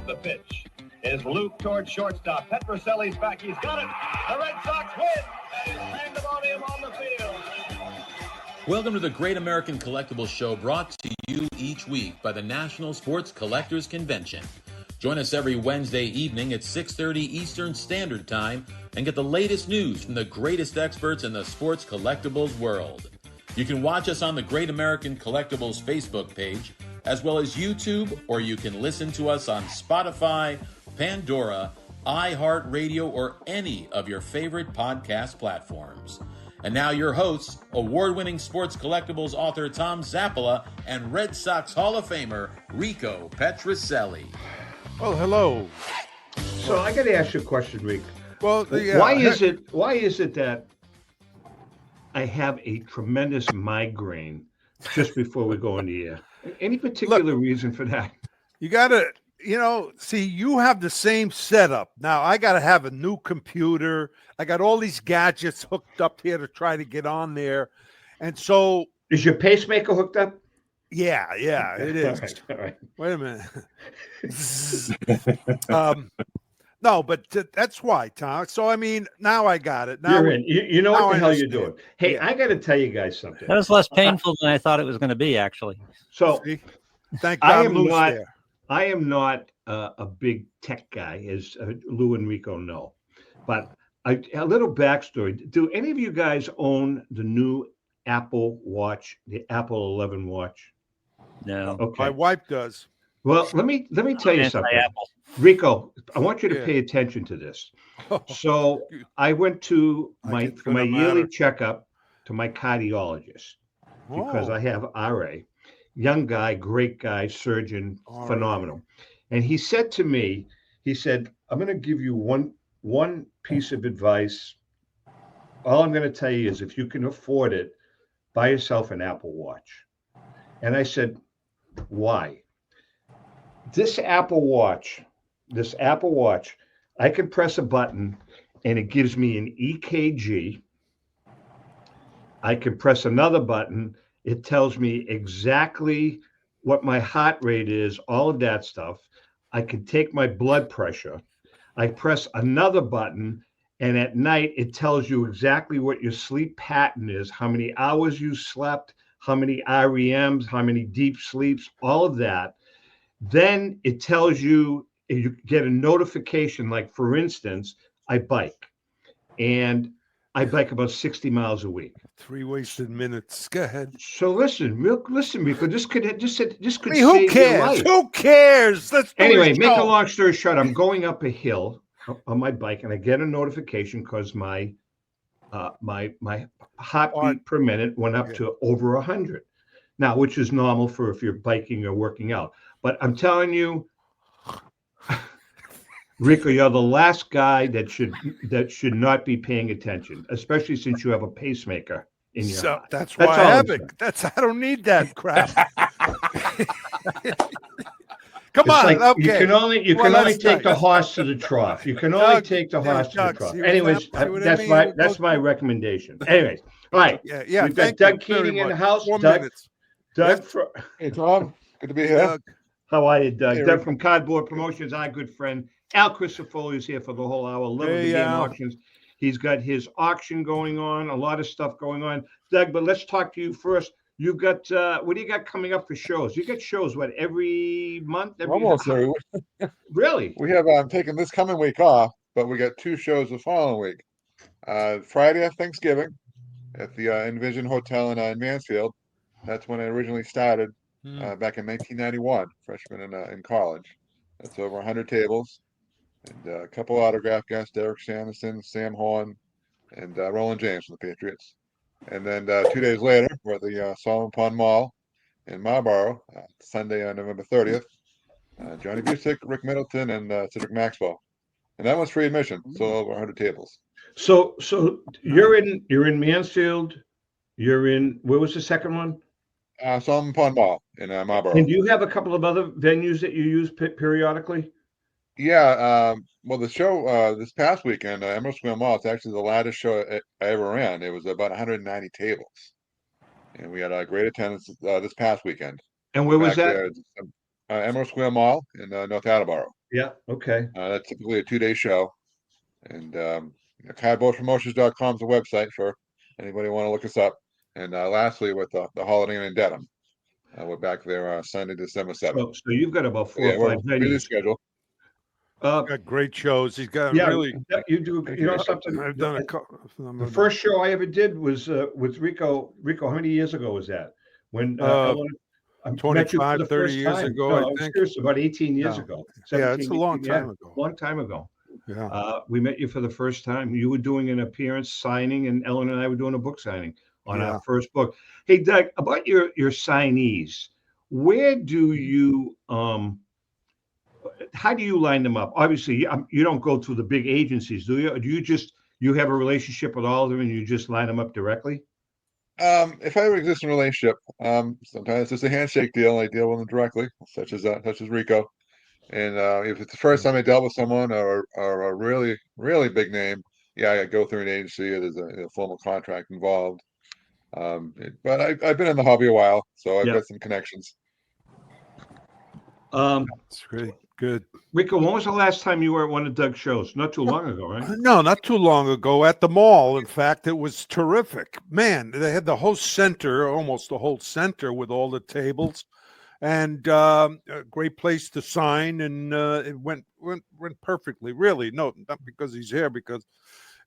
off the pitch. Is Luke towards shortstop. Petroselli's back. He's got it. The Red Sox win. And it's pandemonium on the field. Welcome to the Great American Collectibles Show, brought to you each week by the National Sports Collectors Convention. Join us every Wednesday evening at 6:30 Eastern Standard Time and get the latest news from the greatest experts in the sports collectibles world. You can watch us on the Great American Collectibles Facebook page, as well as YouTube, or you can listen to us on Spotify, Pandora, iHeartRadio, or any of your favorite podcast platforms. And now your hosts, award-winning sports collectibles author Tom Zappola and Red Sox Hall of Famer Rico Petroselli. Well, hello. So I got to ask you a question, Rico. Well, why is it that I have a tremendous migraine just before we go in the air? Any particular reason for that? You got to, see, you have the same setup. Now, I got to have a new computer. I got all these gadgets hooked up here to try to get on there. And so. Is your pacemaker hooked up? Yeah, it is. All right. Wait a minute. No, but that's why, Tom. So, I mean, now I got it. Now you're in. You know what the hell you're doing. Hey, yeah. I got to tell you guys something. That was less painful than I thought it was going to be, actually. So, see? Thank God I am not a big tech guy, as Lou and Rico know. But a little backstory. Do any of you guys own the new Apple Watch, the Apple 11 watch? No. Okay. My wife does. Well, let me tell you something. Rico, I want you to pay attention to this. So I went to my yearly checkup to my cardiologist because I have RA. Young guy, great guy, surgeon, phenomenal. And he said to me, I'm going to give you one piece of advice. All I'm going to tell you is if you can afford it, buy yourself an Apple Watch. And I said, why? This Apple Watch, I can press a button and it gives me an EKG. I can press another button. It tells me exactly what my heart rate is, all of that stuff. I can take my blood pressure. I press another button, and at night, it tells you exactly what your sleep pattern is, how many hours you slept, how many REMs, how many deep sleeps, all of that. Then it tells you get a notification, like, for instance, I bike. And I bike about 60 miles a week. 3 wasted minutes. Go ahead. So listen, Rico. This could save who cares? your life. Who cares? Anyway, make a long story short, I'm going up a hill on my bike, and I get a notification because my heartbeat per minute went up to over 100. Now, which is normal for if you're biking or working out. But I'm telling you, Rico, you're the last guy that should not be paying attention, especially since you have a pacemaker in your heart. That's why I have it. I don't need that crap. Come on, like, okay. You can only take the horse to the trough. You can only take the horse to the trough. Anyways, that's my recommendation. Anyways, all right. Yeah. We've got Doug Keating in the house. Doug, hey Tom, good to be here. Doug. How are you, Doug? Hey, Doug from Cardboard Promotions, our good friend. Al Crisafulli is here for the whole hour. Love the game auctions. He's got his auction going on, a lot of stuff going on. Doug, but let's talk to you first. You've got, what do you got coming up for shows? You got shows, every month? Almost every week. Really? We have, I'm taking this coming week off, but we got 2 shows the following week. Friday at Thanksgiving at the Envision Hotel in Mansfield. That's when I originally started back in 1991, freshman in college. That's over 100 tables. And a couple autograph guests, Derek Sanderson, Sam Horn, and Roland James from the Patriots. And then 2 days later, we're at the Solomon Pond Mall in Marlboro, Sunday on November 30th. Johnny Busick, Rick Middleton, and Cedric Maxwell. And that one's free admission, so over 100 tables. So you're in Mansfield. You're in, where was the second one? Solomon Pond Mall in Marlboro. And do you have a couple of other venues that you use periodically? Yeah, well, the show this past weekend, Emerald Square Mall, it's actually the largest show I ever ran. It was about 190 tables, and we had a great attendance this past weekend. And where was that? Emerald Square Mall in North Attleboro. Yeah. Okay. That's typically a 2-day show. And cardboardpromotions.com is the website for anybody want to look us up. And lastly, with the Holiday Inn in Dedham, we're back there Sunday, December 7th. So you've got about 4 Yeah, or we're 5 busy venues. schedule. Got great shows. He's got Yeah, really. you do. You know something? I've done a couple. The first show I ever did was with Rico. Rico, how many years ago was that? When Ellen, I met you for 25, the 30 first years time. ago, No, I I'm think. serious, about 18 years No. ago. Yeah, it's a long 18, time ago. Long time ago. Yeah. We met you for the first time. You were doing an appearance signing, and Ellen and I were doing a book signing on our first book. Hey, Doug, about your signees, where do you how do you line them up? Obviously, you don't go through the big agencies, do you? Or do you just have a relationship with all of them and you just line them up directly? If I have an existing relationship, sometimes it's just a handshake deal. I deal with them directly, such as Rico. And if it's the first time I dealt with someone or a really, really big name, yeah, I go through an agency. There's a formal contract involved. But I've been in the hobby a while, so I've got some connections. It's really good. Rico, when was the last time you were at one of Doug's shows? Not too long ago, right? No, not too long ago at the mall. In fact, it was terrific. Man, they had the whole center, almost the whole center with all the tables, and a great place to sign. And it went perfectly. Really, no, not because he's here, because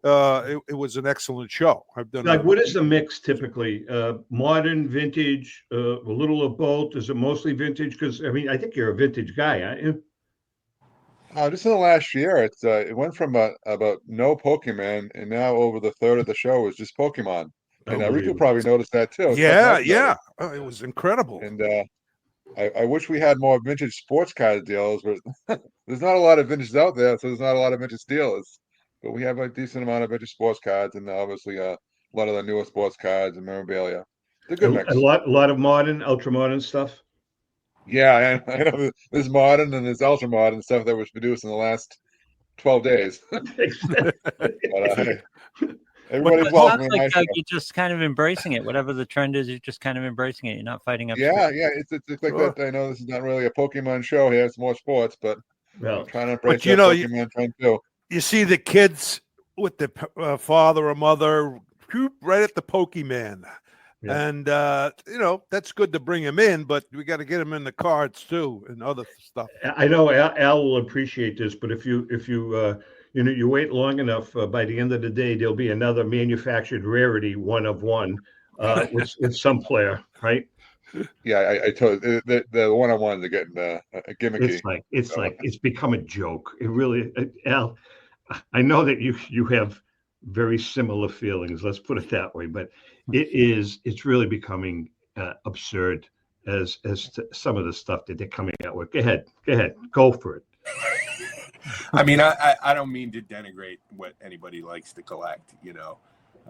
it was an excellent show. I've done. Like, what is the mix typically? Modern, vintage, a little of both? Is it mostly vintage? Because I mean, I think you're a vintage guy, aren't you? Just in the last year, it went from about no Pokemon, and now over the third of the show is just Pokemon. And Rico probably noticed that too. Yeah. Oh, it was incredible. And I wish we had more vintage sports card deals, but there's not a lot of vintages out there, so there's not a lot of vintage dealers. But we have a decent amount of vintage sports cards, and obviously a lot of the newer sports cards and memorabilia. It's a good mix. A lot of modern, ultra modern stuff. Yeah, I know there's modern and there's ultra modern stuff that was produced in the last 12 days. Everybody's welcome in my show. You're just kind of embracing it. Whatever the trend is, you're just kind of embracing it. You're not fighting up. Yeah, it's like that. I know this is not really a Pokemon show here; it's more sports, but I'm trying to embrace that Pokemon trend too. You see the kids with the father or mother right at the Pokemon. Yeah. And that's good to bring him in, but we got to get him in the cards too and other stuff. I know Al will appreciate this, but if you you wait long enough, by the end of the day there'll be another manufactured rarity, one of one, with some player, right? Yeah, I told you, the one-on-ones are getting gimmicky. It's become a joke. It really, Al. I know that you have very similar feelings. Let's put it that way, but it's really becoming absurd as to some of the stuff that they're coming out with. Go ahead, go for it. I mean, I don't mean to denigrate what anybody likes to collect.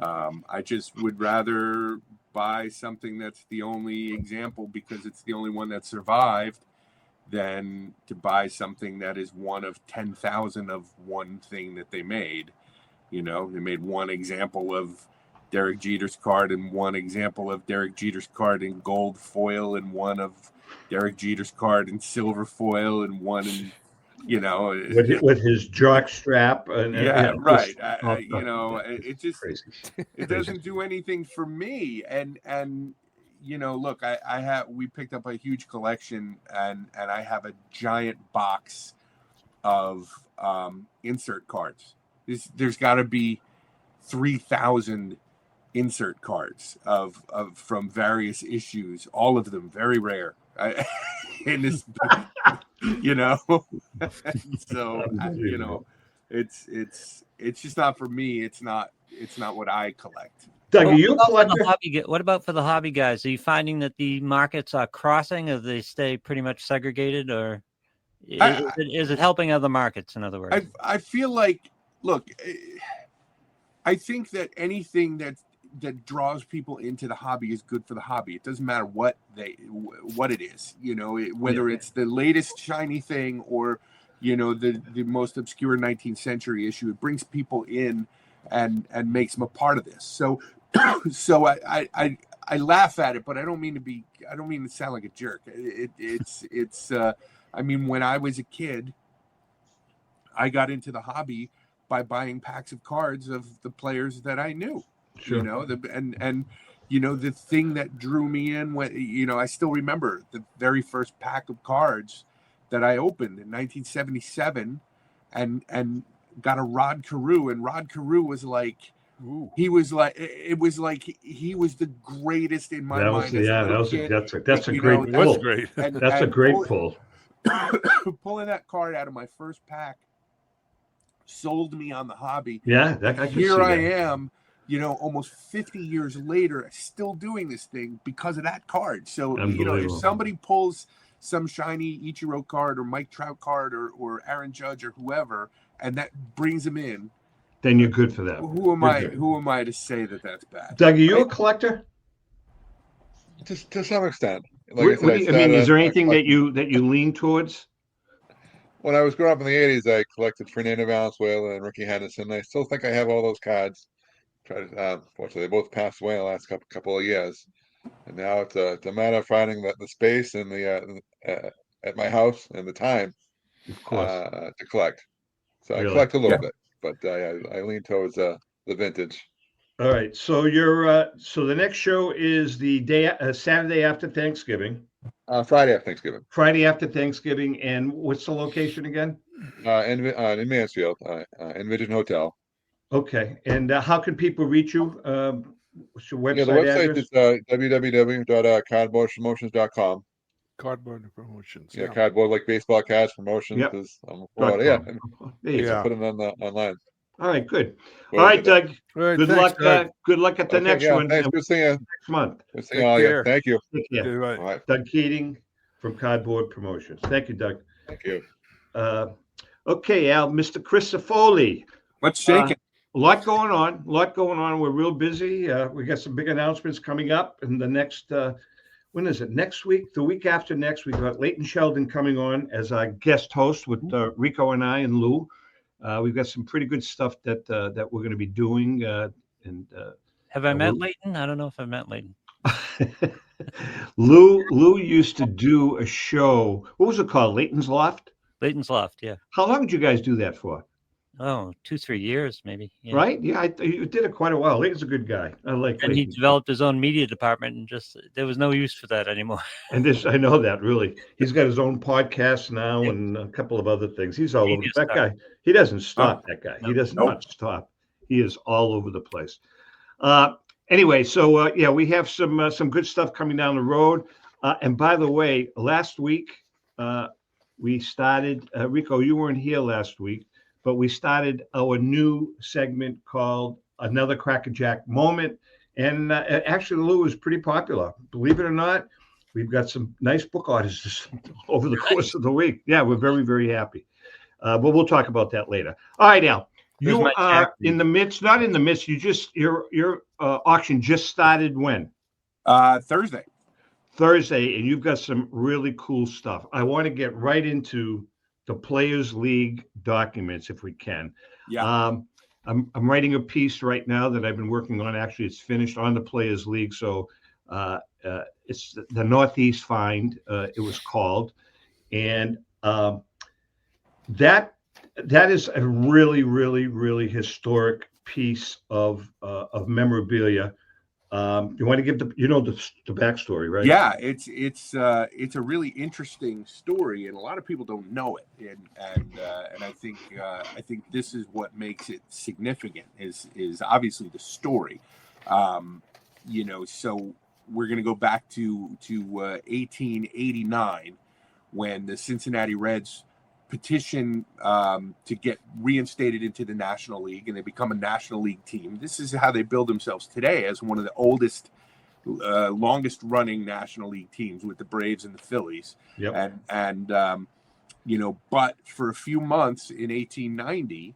I just would rather buy something that's the only example because it's the only one that survived than to buy something that is one of 10,000 of one thing that they made. They made one example of Derek Jeter's card and one example of Derek Jeter's card in gold foil and one of Derek Jeter's card in silver foil and one in, with his jock strap and right. It just crazy. It doesn't do anything for me. And look, we picked up a huge collection and I have a giant box of insert cards. There's got to be 3,000 insert cards of from various issues, all of them very rare. So it's just not for me. It's not what I collect. Doug, what about for the hobby guys? Are you finding that the markets are crossing, or they stay pretty much segregated, or is it helping other markets? In other words, I feel like, look, I think that anything that draws people into the hobby is good for the hobby. It doesn't matter what it is, whether it's the latest shiny thing or, the most obscure 19th century issue. It brings people in and makes them a part of this. So I laugh at it, but I don't mean to sound like a jerk. I mean, when I was a kid, I got into the hobby by buying packs of cards of the players that I knew. Sure. You know, the thing that drew me in, when I still remember the very first pack of cards that I opened in 1977, and got a Rod Carew, and Rod Carew was like, he was like the greatest in my mind. That's a great pull. Great. That's a great pull. Pulling that card out of my first pack sold me on the hobby. Yeah, here I am, almost 50 years later, still doing this thing because of that card. So, if somebody pulls some shiny Ichiro card or Mike Trout card or Aaron Judge or whoever, and that brings them in, then you're good for that. Who am I to say that that's bad? Doug, are you a collector? To some extent. Is there anything that you lean towards? When I was growing up in the 80s, I collected Fernando Valenzuela and Ricky Henderson. I still think I have all those cards. Fortunately, they both passed away in the last couple of years. And now it's a matter of finding the space and at my house and the time to collect. So I collect a little bit, but I lean towards the vintage. All right. So so the next show is the Saturday after Thanksgiving. Friday after Thanksgiving. Friday after Thanksgiving, and what's the location again? In Mansfield, Envision Hotel. Okay. And how can people reach you? What's your website? The website is www.cardboardpromotions.com. Cardboard promotions. Yeah, cardboard like baseball cards promotions. Yep. Put them on online. All right, good. All right, Doug. Right, good luck. Good luck at the next one. Thanks. Good seeing you next month. Good seeing all you. Thank you. Right. All right. Doug Keating from Cardboard Promotions. Thank you, Doug. Thank you. Okay, Al, Mr. Crisafulli. What's shaking? A lot going on. We're real busy. We got some big announcements coming up in the next. When is it? Next week? The week after next, we've got Leighton Sheldon coming on as our guest host with Rico and I and Lou. We've got some pretty good stuff that we're going to be doing. Have I met Leighton? I don't know if I met Leighton. Lou used to do a show. What was it called? Leighton's Loft? Leighton's Loft, yeah. How long did you guys do that for? Oh, 2-3 years, maybe. Yeah. Right? Yeah, you did it quite a while. Leighton's a good guy. I like And Leighton. he developed his own media department, and there was no use for that anymore. And I know that, really. He's got his own podcast now and a couple of other things. He's all over. That guy, he doesn't stop, that guy. He does not stop. He is all over the place. Anyway, so, we have some good stuff coming down the road. And by the way, last week, we started, Rico, you weren't here last week, but we started our new segment called Another Crackerjack Moment. And actually, Lou is pretty popular. Believe it or not, we've got some nice book orders over the course of the week. Yeah, we're very, very happy. But we'll talk about that later. All right, now, you are in the midst, not in the midst, your auction just started when? Thursday, and you've got some really cool stuff. I want to get right into the Players League documents if we can. Yeah. I'm writing a piece right now that I've been working on. Actually, it's finished on the Players League. So it's the Northeast Find, it was called. And that is a really, really, really historic piece of memorabilia. You want to give the backstory, right? Yeah, it's a really interesting story, and a lot of people don't know it, and I think this is what makes it significant is obviously the story. So we're going to go back to 1889 when the Cincinnati Reds petition to get reinstated into the National League, and they become a National League team. This is how they build themselves today as one of the oldest, longest running National League teams with the Braves and the Phillies. Yep. But for a few months in 1890,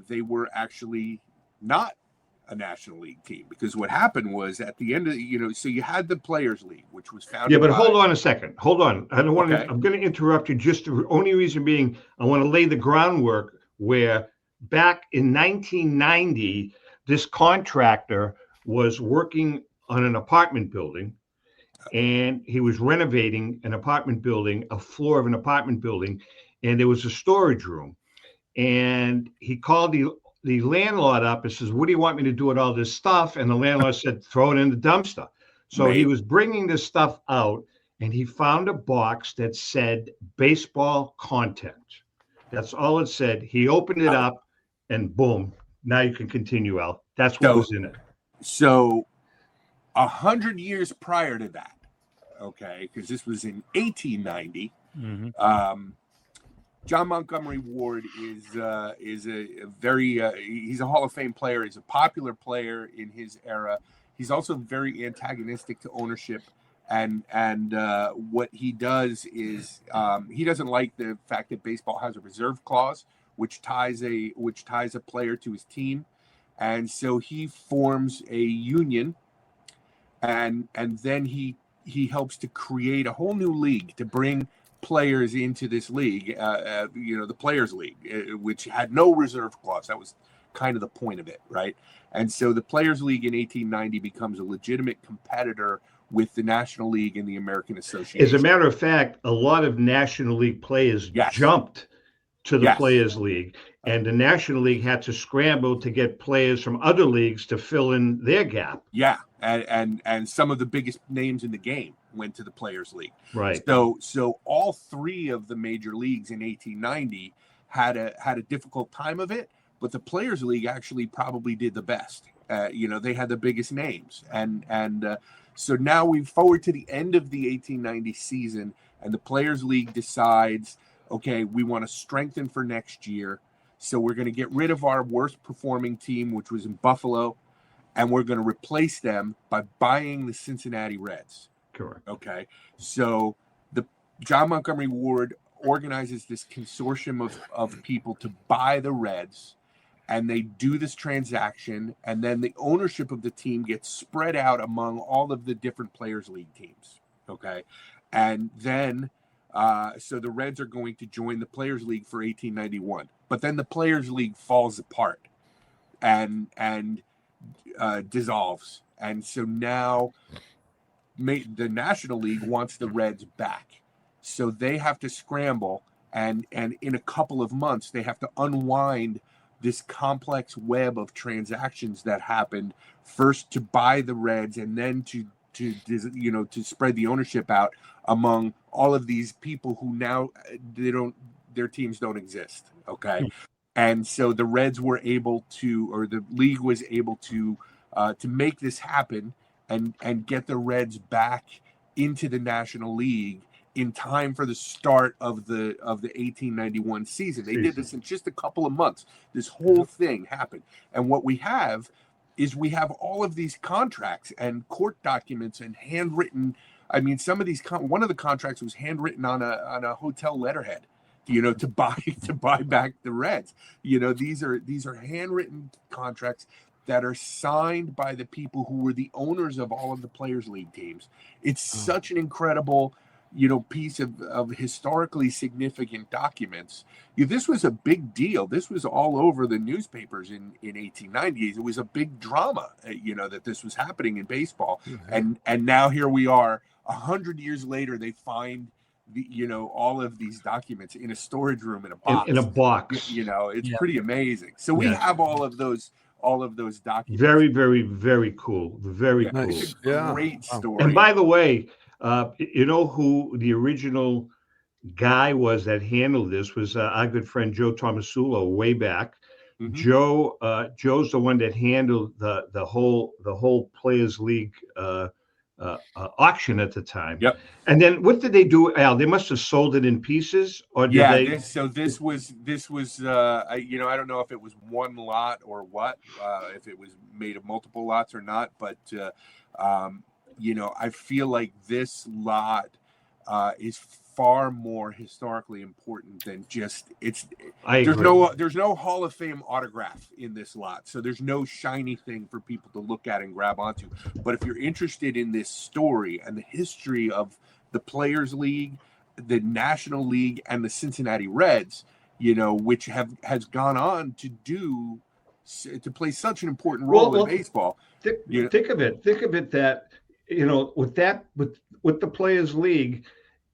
they were actually not a National League team, because what happened was at the end of so you had the Players League, which was founded. Yeah, but hold on a second. Hold on. I don't want to. I'm going to interrupt you. Just the only reason being, I want to lay the groundwork where back in 1990, this contractor was working on an apartment building, and he was renovating an apartment building, a floor of an apartment building, and there was a storage room. and he called the landlord up and says, "What do you want me to do with all this stuff?" And the landlord said, "Throw it in the dumpster." So he was bringing this stuff out, and he found a box that said baseball content. That's all it said. He opened it up, and boom. Now you can continue, Al. That's what was in it. So 100 years prior to that, okay, because this was in 1890, John Montgomery Ward is a very he's a Hall of Fame player. He's a popular player in his era. He's also very antagonistic to ownership, and what he does is he doesn't like the fact that baseball has a reserve clause, which ties a player to his team, and so he forms a union, and then he helps to create a whole new league to bring players into this league, the Players League, which had no reserve clause. That was kind of the point of it, right? And so the Players League in 1890 becomes a legitimate competitor with the National League and the American Association. As a matter of fact, a lot of National League players jumped to the Players League, and the National League had to scramble to get players from other leagues to fill in their gap. Yeah, and some of the biggest names in the game went to the Players League. Right. So all three of the major leagues in 1890 had a difficult time of it, but the Players League actually probably did the best. They had the biggest names, and so now we forward to the end of the 1890 season, and the Players League decides, okay, we want to strengthen for next year, so we're going to get rid of our worst performing team, which was in Buffalo, and we're going to replace them by buying the Cincinnati Reds. Correct. Okay, so the John Montgomery Ward organizes this consortium of people to buy the Reds, and they do this transaction, and then the ownership of the team gets spread out among all of the different Players League teams. Okay, and then so the Reds are going to join the Players League for 1891, but then the Players League falls apart and dissolves, and so now the National League wants the Reds back, so they have to scramble, and in a couple of months they have to unwind this complex web of transactions that happened, first to buy the Reds and then to spread the ownership out among all of these people who now their teams don't exist. Okay. And so the Reds were able to, or the league was able to make this happen and get the Reds back into the National League in time for the start of the 1891 season. They did this in just a couple of months. This whole thing happened. And what we have is all of these contracts and court documents and handwritten. I mean, some of these one of the contracts was handwritten on a hotel letterhead, to buy back the Reds. These are handwritten contracts that are signed by the people who were the owners of all of the Players League teams. It's such an incredible piece of historically significant documents. This was a big deal. This was all over the newspapers in 1890. It was a big drama, that this was happening in baseball. Mm-hmm. And now here we are, 100 years later, they find all of these documents in a storage room in a box. In a box. It's pretty amazing. So we have all of those documents. Very, very, very cool. Very cool. It's a great story. And by the way, you know who the original guy was that handled this was our good friend Joe Tomasulo way back. Mm-hmm. Joe's the one that handled the whole Players League auction at the time. Yep. And then what did they do, Al? They must have sold it in pieces, or did they? This was I don't know if it was one lot or what, if it was made of multiple lots or not, but I feel like this lot is far more historically important than just there's no Hall of Fame autograph in this lot, so there's no shiny thing for people to look at and grab onto. But if you're interested in this story and the history of the Players League, the National League, and the Cincinnati Reds, which has gone on to play such an important role in baseball. Think of it that with the Players League,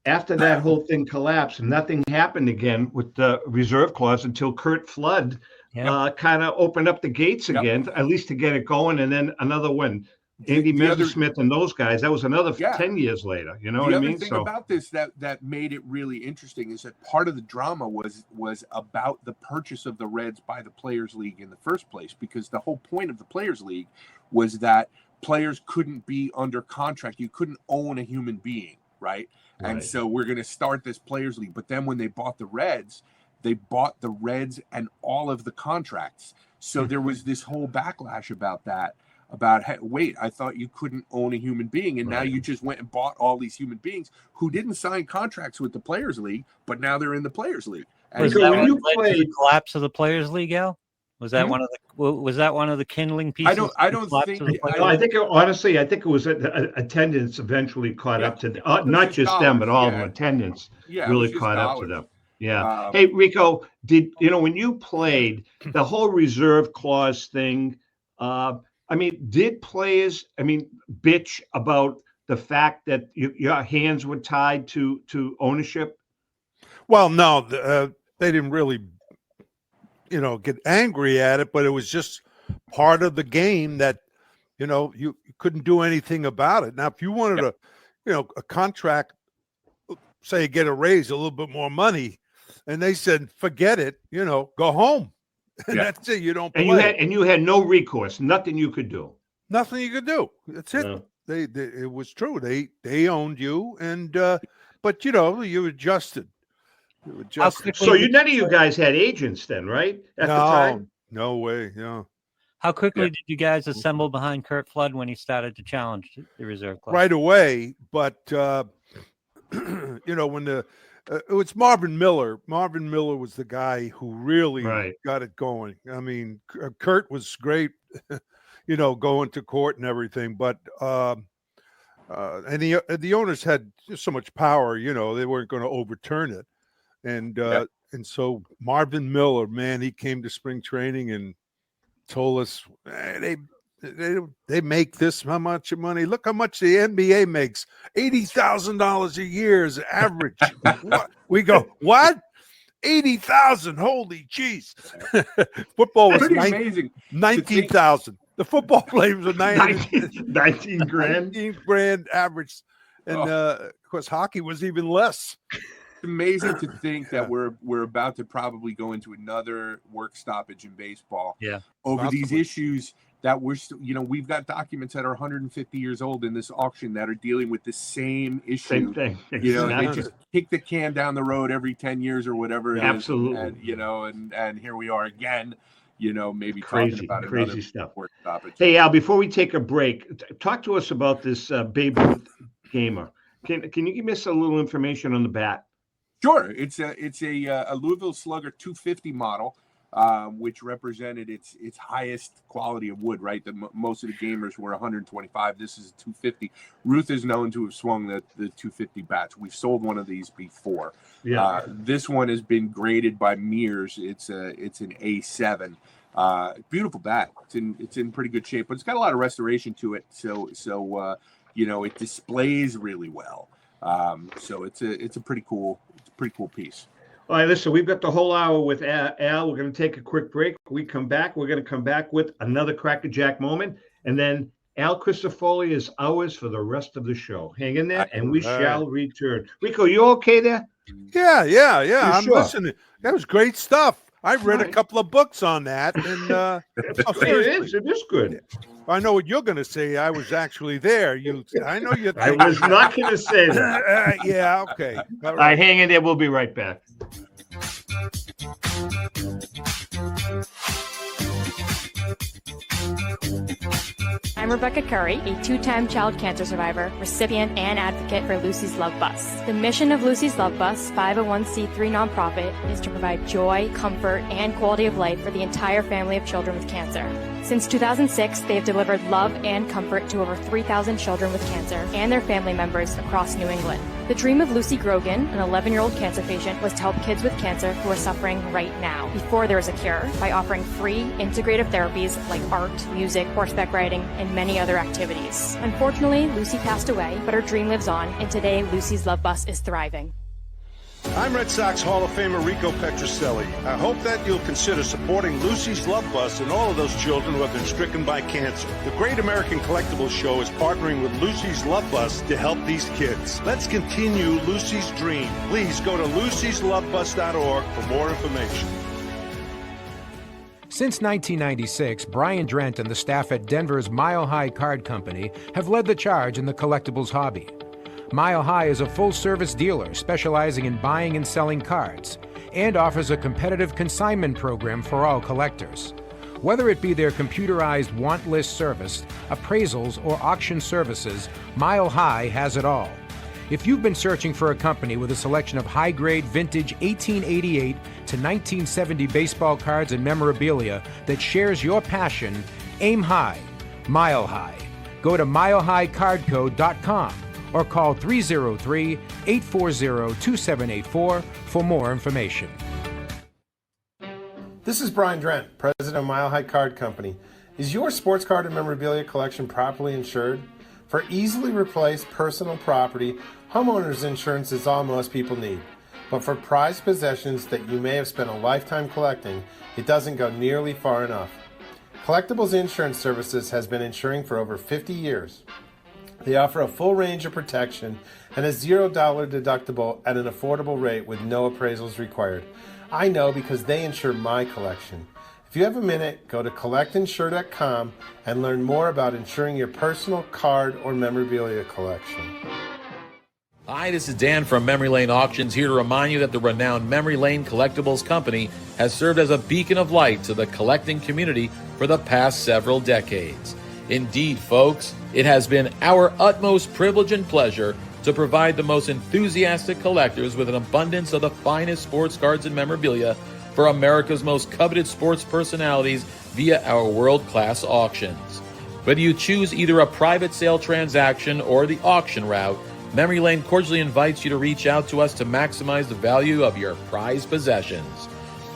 after that whole thing collapsed, nothing happened again with the reserve clause until Curt Flood kind of opened up the gates again, at least to get it going. And then another one, Andy Messersmith and those guys, that was another 10 years later. You know what I mean? The other thing about this that made it really interesting is that part of the drama was about the purchase of the Reds by the Players League in the first place, because the whole point of the Players League was that players couldn't be under contract. You couldn't own a human being, right? And so we're going to start this Players League. But then when they bought the Reds and all of the contracts. So there was this whole backlash about that. About, hey, wait, I thought you couldn't own a human being, and now you just went and bought all these human beings who didn't sign contracts with the Players League, but now they're in the Players League. And was that when you played the collapse of the Players League, Al? Was that one of the kindling pieces? I don't think. I think it was attendance eventually caught up to not just them, but all of them. Attendance really caught up to them. Yeah. Hey, Rico, when you played the whole reserve clause thing? Did players, bitch about the fact that your hands were tied to ownership? Well, no, they didn't really, get angry at it, but it was just part of the game that, you couldn't do anything about it. Now, if you wanted a contract, say get a raise, a little bit more money, and they said, forget it, go home. And that's it. You don't play. And you had no recourse. Nothing you could do. Nothing you could do. That's it. No. It was true. They owned you, and but you adjusted. So none of you guys had agents then, right? At the time? No way. Yeah. How quickly did you guys assemble behind Curt Flood when he started to challenge the reserve clause? Right away, but when it was Marvin Miller. Marvin Miller was the guy who really got it going. I mean, Curt was great, going to court and everything. But and the owners had just so much power, they weren't going to overturn it. And so Marvin Miller, man, he came to spring training and told us they make this how much money. Look how much the NBA makes. $80,000 a year is average. What? We go, what? 80,000. Holy jeez. Football was amazing. 19,000. The football players were 19 grand. 19 grand average. And of course hockey was even less. It's amazing to think that we're about to probably go into another work stoppage in baseball over these issues that we've got documents that are 150 years old in this auction that are dealing with the same issue. Same thing. They just kick the can down the road every 10 years or whatever it is. Absolutely. And here we are again, maybe crazy, talking about crazy stuff. Work stoppage. Hey, Al, before we take a break, talk to us about this Babe Ruth gamer. Can you give us a little information on the bat? Sure. It's a Louisville Slugger 250 model. Which represented its highest quality of wood, right? Most of the gamers were 125. This is 250. Ruth is known to have swung the 250 bats. We've sold one of these before. Yeah. This one has been graded by Mears. It's an A7. Beautiful bat. It's in pretty good shape, but it's got a lot of restoration to it. So it displays really well. So it's a pretty cool piece. All right, listen, we've got the whole hour with Al. We're going to take a quick break. We come back. We're going to come back with another crackerjack moment. And then Al Crisafulli is ours for the rest of the show. Hang in there, and we shall return. Rico, you okay there? Yeah. I'm listening. That was great stuff. I read a couple of books on that. And it is good. I know what you're going to say. I was actually there. I know you're. I was not going to say that. Yeah, okay. All right, hang in there. We'll be right back. I'm Rebecca Curry, a two-time child cancer survivor, recipient, and advocate for Lucy's Love Bus. The mission of Lucy's Love Bus, 501c3 nonprofit, is to provide joy, comfort, and quality of life for the entire family of children with cancer. Since 2006, they have delivered love and comfort to over 3,000 children with cancer and their family members across New England. The dream of Lucy Grogan, an 11-year-old cancer patient, was to help kids with cancer who are suffering right now, before there is a cure, by offering free, integrative therapies like art, music, horseback riding, and many other activities. Unfortunately, Lucy passed away, but her dream lives on, and today Lucy's Love Bus is thriving. I'm Red Sox Hall of Famer Rico. I hope that you'll consider supporting Lucy's Love Bus and all of those children who have been stricken by cancer. The Great American Collectibles Show is partnering with Lucy's Love Bus to help these kids. Let's continue Lucy's dream. Please go to lucyslovebus.org for more information. Since 1996, Brian Drent and the staff at Denver's Mile High Card Company have led the charge in the collectibles hobby. Mile High is a full-service dealer specializing in buying and selling cards and offers a competitive consignment program for all collectors. Whether it be their computerized want list service, appraisals, or auction services, Mile High has it all. If you've been searching for a company with a selection of high-grade vintage 1888 to 1970 baseball cards and memorabilia that shares your passion, aim high, Mile High. Go to milehighcardco.com or call 303-840-2784 for more information. This is Brian Drent, president of Mile High Card Company. Is your sports card and memorabilia collection properly insured? For easily replaced personal property, homeowners insurance is all most people need. But for prized possessions that you may have spent a lifetime collecting, it doesn't go nearly far enough. Collectibles Insurance Services has been insuring for over 50 years. They offer a full range of protection and a $0 deductible at an affordable rate with no appraisals required. I know because they insure my collection. If you have a minute, go to collectinsure.com and learn more about insuring your personal card or memorabilia collection. Hi, this is Dan from Memory Lane Auctions, here to remind you that the renowned Memory Lane Collectibles Company has served as a beacon of light to the collecting community for the past several decades. Indeed, folks, it has been our utmost privilege and pleasure to provide the most enthusiastic collectors with an abundance of the finest sports cards and memorabilia for America's most coveted sports personalities via our world-class auctions. Whether you choose either a private sale transaction or the auction route, Memory Lane cordially invites you to reach out to us to maximize the value of your prized possessions.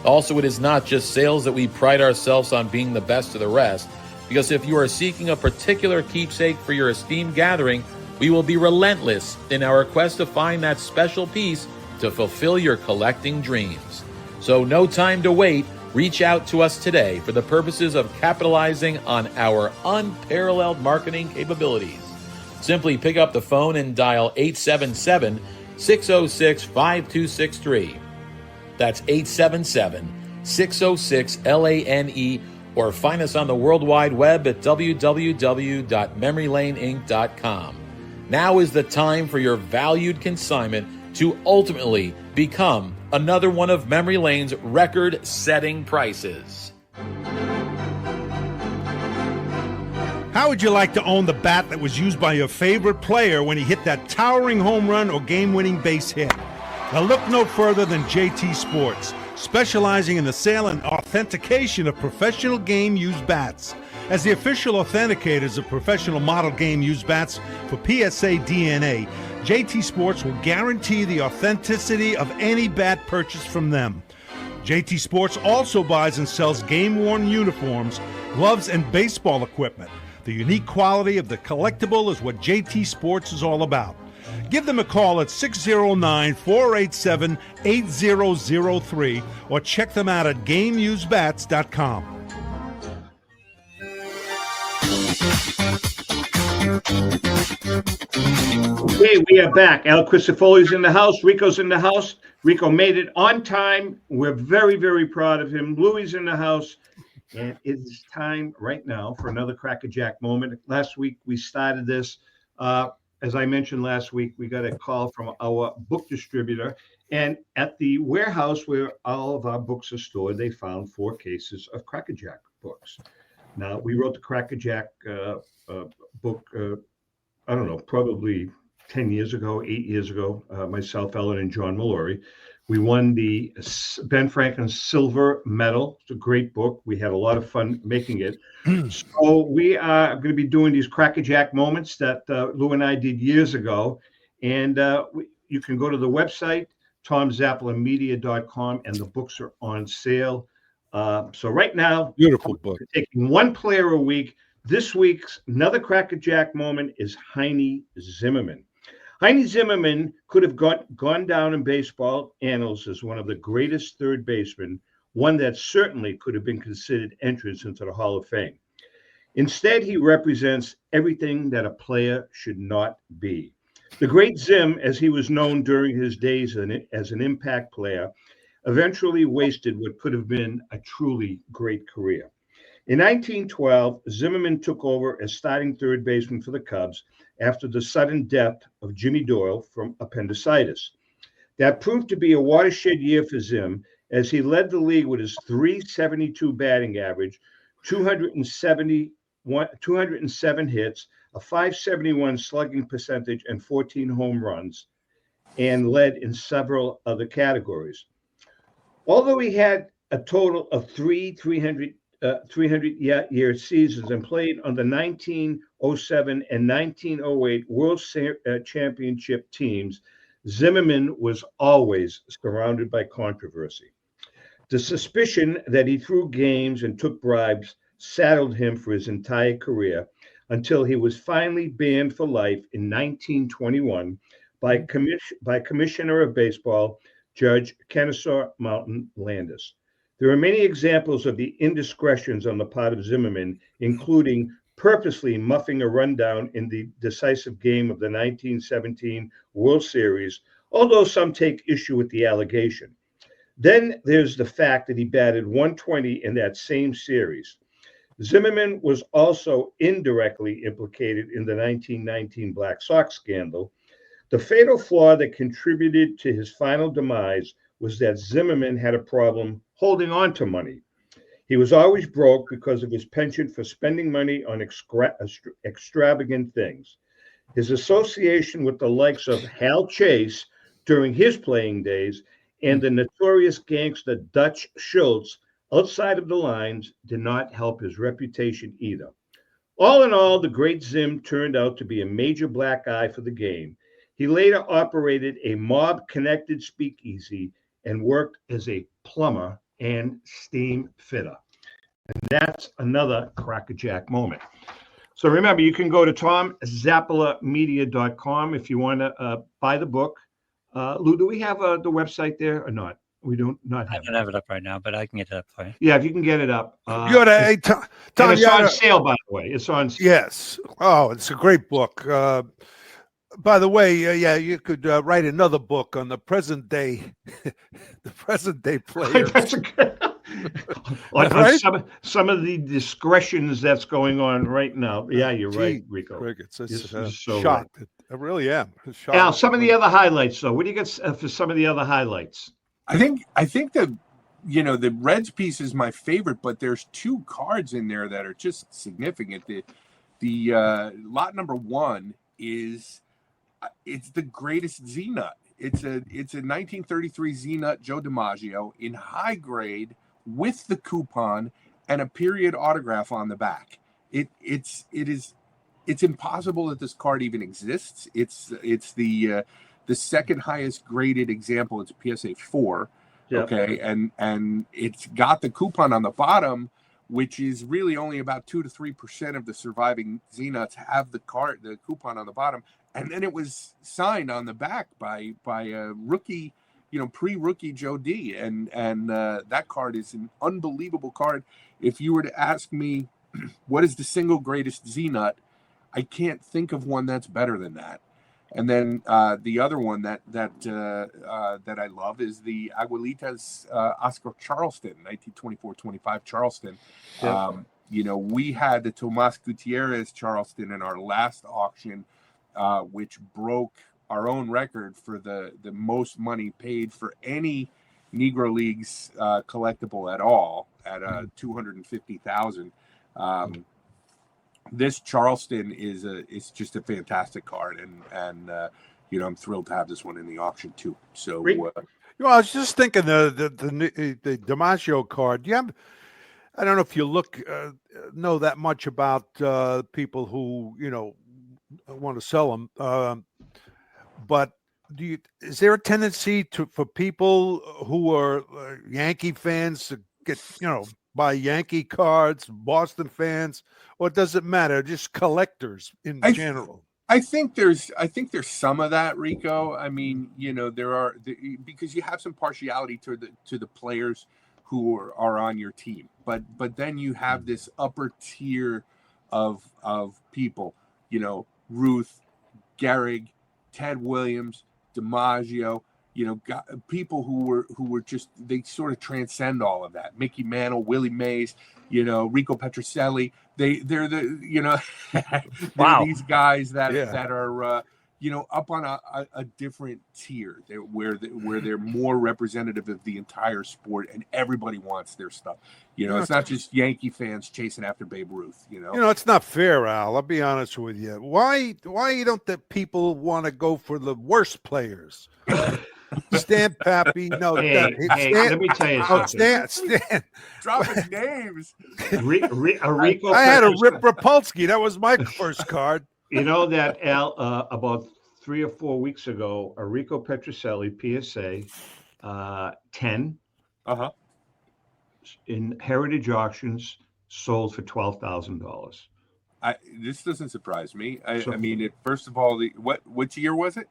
Also, it is not just sales that we pride ourselves on being the best of the rest, because if you are seeking a particular keepsake for your esteemed gathering, we will be relentless in our quest to find that special piece to fulfill your collecting dreams. So no time to wait. Reach out to us today for the purposes of capitalizing on our unparalleled marketing capabilities. Simply pick up the phone and dial 877-606-5263. That's 877-606-LANE, or find us on the World Wide Web at www.memorylaneinc.com. Now is the time for your valued consignment to ultimately become another one of Memory Lane's record-setting prices. How would you like to own the bat that was used by your favorite player when he hit that towering home run or game-winning base hit? Now look no further than JT Sports, specializing in the sale and authentication of professional game-used bats. As the official authenticators of professional model game-used bats for PSA DNA, JT Sports will guarantee the authenticity of any bat purchased from them. JT Sports also buys and sells game-worn uniforms, gloves, and baseball equipment. The unique quality of the collectible is what JT Sports is all about. Give them a call at 609-487-8003 or check them out at GameUseBats.com. Okay, we are back. Al Crisafulli's in the house. Rico's in the house. Rico made it on time. We're very, very proud of him. Louie's in the house. And it's time right now for another Crackerjack moment. Last week, we started this. As I mentioned last week, we got a call from our book distributor. And at the warehouse where all of our books are stored, they found 4 cases of Crackerjack books. Now, we wrote the Crackerjack book, I don't know, probably 10 years ago, 8 years ago, myself, Ellen, and John Mallory. We won the Ben Franklin Silver Medal. It's a great book. We had a lot of fun making it. So we are going to be doing these Crackerjack moments that Lou and I did years ago. And, you can go to the website, tomzappalamedia.com, and the books are on sale. So right now, Beautiful book. we're taking one player a week. This week's another crackerjack moment is Heine Zimmerman. Heine Zimmerman could have gone down in baseball annals as one of the greatest third basemen, one that certainly could have been considered entrance into the Hall of Fame. Instead, he represents everything that a player should not be. The great Zim, as he was known during his days as an impact player, eventually wasted what could have been a truly great career. In 1912, Zimmerman took over as starting third baseman for the Cubs after the sudden death of Jimmy Doyle from appendicitis. That proved to be a watershed year for Zim, as he led the league with his .372 batting average, 207 hits, a .571 slugging percentage, and 14 home runs, and led in several other categories. Although he had a total of 300-year seasons and played on the 1907 and 1908 World Championship teams, Zimmerman was always surrounded by controversy. The suspicion that he threw games and took bribes saddled him for his entire career until he was finally banned for life in 1921 by Commissioner of Baseball Judge Kennesaw Mountain Landis. There are many examples of the indiscretions on the part of Zimmerman, including purposely muffing a rundown in the decisive game of the 1917 World Series, although some take issue with the allegation. Then there's the fact that he batted .120 in that same series. Zimmerman was also indirectly implicated in the 1919 Black Sox scandal. The fatal flaw that contributed to his final demise was that Zimmerman had a problem holding on to money. He was always broke because of his penchant for spending money on extravagant things. His association with the likes of Hal Chase during his playing days and the notorious gangster Dutch Schultz outside of the lines did not help his reputation either. All in all, the great Zim turned out to be a major black eye for the game. He later operated a mob-connected speakeasy and worked as a plumber and steam fitter. And that's another crackerjack moment. So remember, you can go to tomzappalamedia.com if you want to buy the book. Lou, do we have the website there or not? We don't not have I don't have it up right now, but I can get it up for you. Yeah, if you can get it up. You got to, Tom, it's on sale, by the way. It's on sale. Yes. Oh, it's a great book. By the way, yeah, you could write another book on the present day, players. That's a good. Right? Some of the discretions that's going on right now. Yeah, you're right, Rico. Crickets. You're So shocked. right. I really am. Shocked. Al, some of the other highlights, though. What do you get for some of the other highlights? I think that the Reds piece is my favorite, but there's two cards in there that are just significant. The lot number one is it's the greatest Z-Nut. It's a 1933 Z-Nut Joe DiMaggio in high grade with the coupon and a period autograph on the back. It's impossible that this card even exists. It's the second highest graded example. It's a PSA 4. Yep. Okay, and it's got the coupon on the bottom, which is really only about 2 to 3% of the surviving Z-Nuts have the coupon on the bottom. And then it was signed on the back by a rookie, pre-rookie Joe D. And that card is an unbelievable card. If you were to ask me, what is the single greatest Z-Nut, I can't think of one that's better than that. And then the other one that I love is the Aguilitas Oscar Charleston, 1924-25 Charleston. Yep. We had the Tomas Gutierrez Charleston in our last auction, which broke our own record for the most money paid for any Negro Leagues collectible at all at $250,000. This Charleston is just a fantastic card, and I'm thrilled to have this one in the auction too. So, I was just thinking the DiMaggio card. I don't know if you know that much about people who want to sell them, but is there a tendency for people who are Yankee fans to get, buy Yankee cards, Boston fans, or does it matter? Just collectors in general. I think there's some of that, Rico. I mean, because you have some partiality to the players who are on your team, but then you have this upper tier of people, Ruth, Gehrig, Ted Williams, DiMaggio, people who were just, they sort of transcend all of that. Mickey Mantle, Willie Mays, Rico Petrocelli. They're the Wow. these guys that are up on a different tier, where they're more representative of the entire sport, and everybody wants their stuff. It's not just Yankee fans chasing after Babe Ruth. It's not fair, Al. I'll be honest with you. Why don't the people want to go for the worst players? Stan Pappy, no. Hey, let me tell you something. Stan. Dropping names. Rico. I had a Rip Rapolsky. That was my first card. You know that, Al, about 3 or 4 weeks ago, a Rico Petrocelli PSA 10 in Heritage Auctions sold for $12,000. This doesn't surprise me. I mean, first of all, what year was it?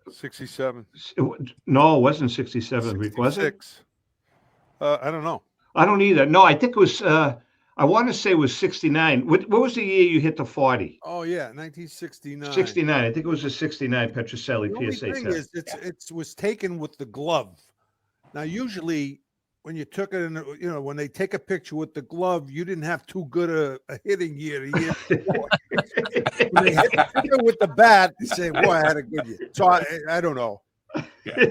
67. No, it wasn't 67. Rick, was it? I don't know. I don't either. No, I think it was. I want to say it was 69. What was the year you hit the 40? Oh yeah, 1969. 69. I think it was a 69 Petrocelli PSA. The thing is, it was taken with the glove. Now, usually, when you took it in, when they take a picture with the glove, you didn't have too good a hitting year the year before. When they hit the picture with the bat, you say, "Boy, I had a good year." So I don't know. Yeah.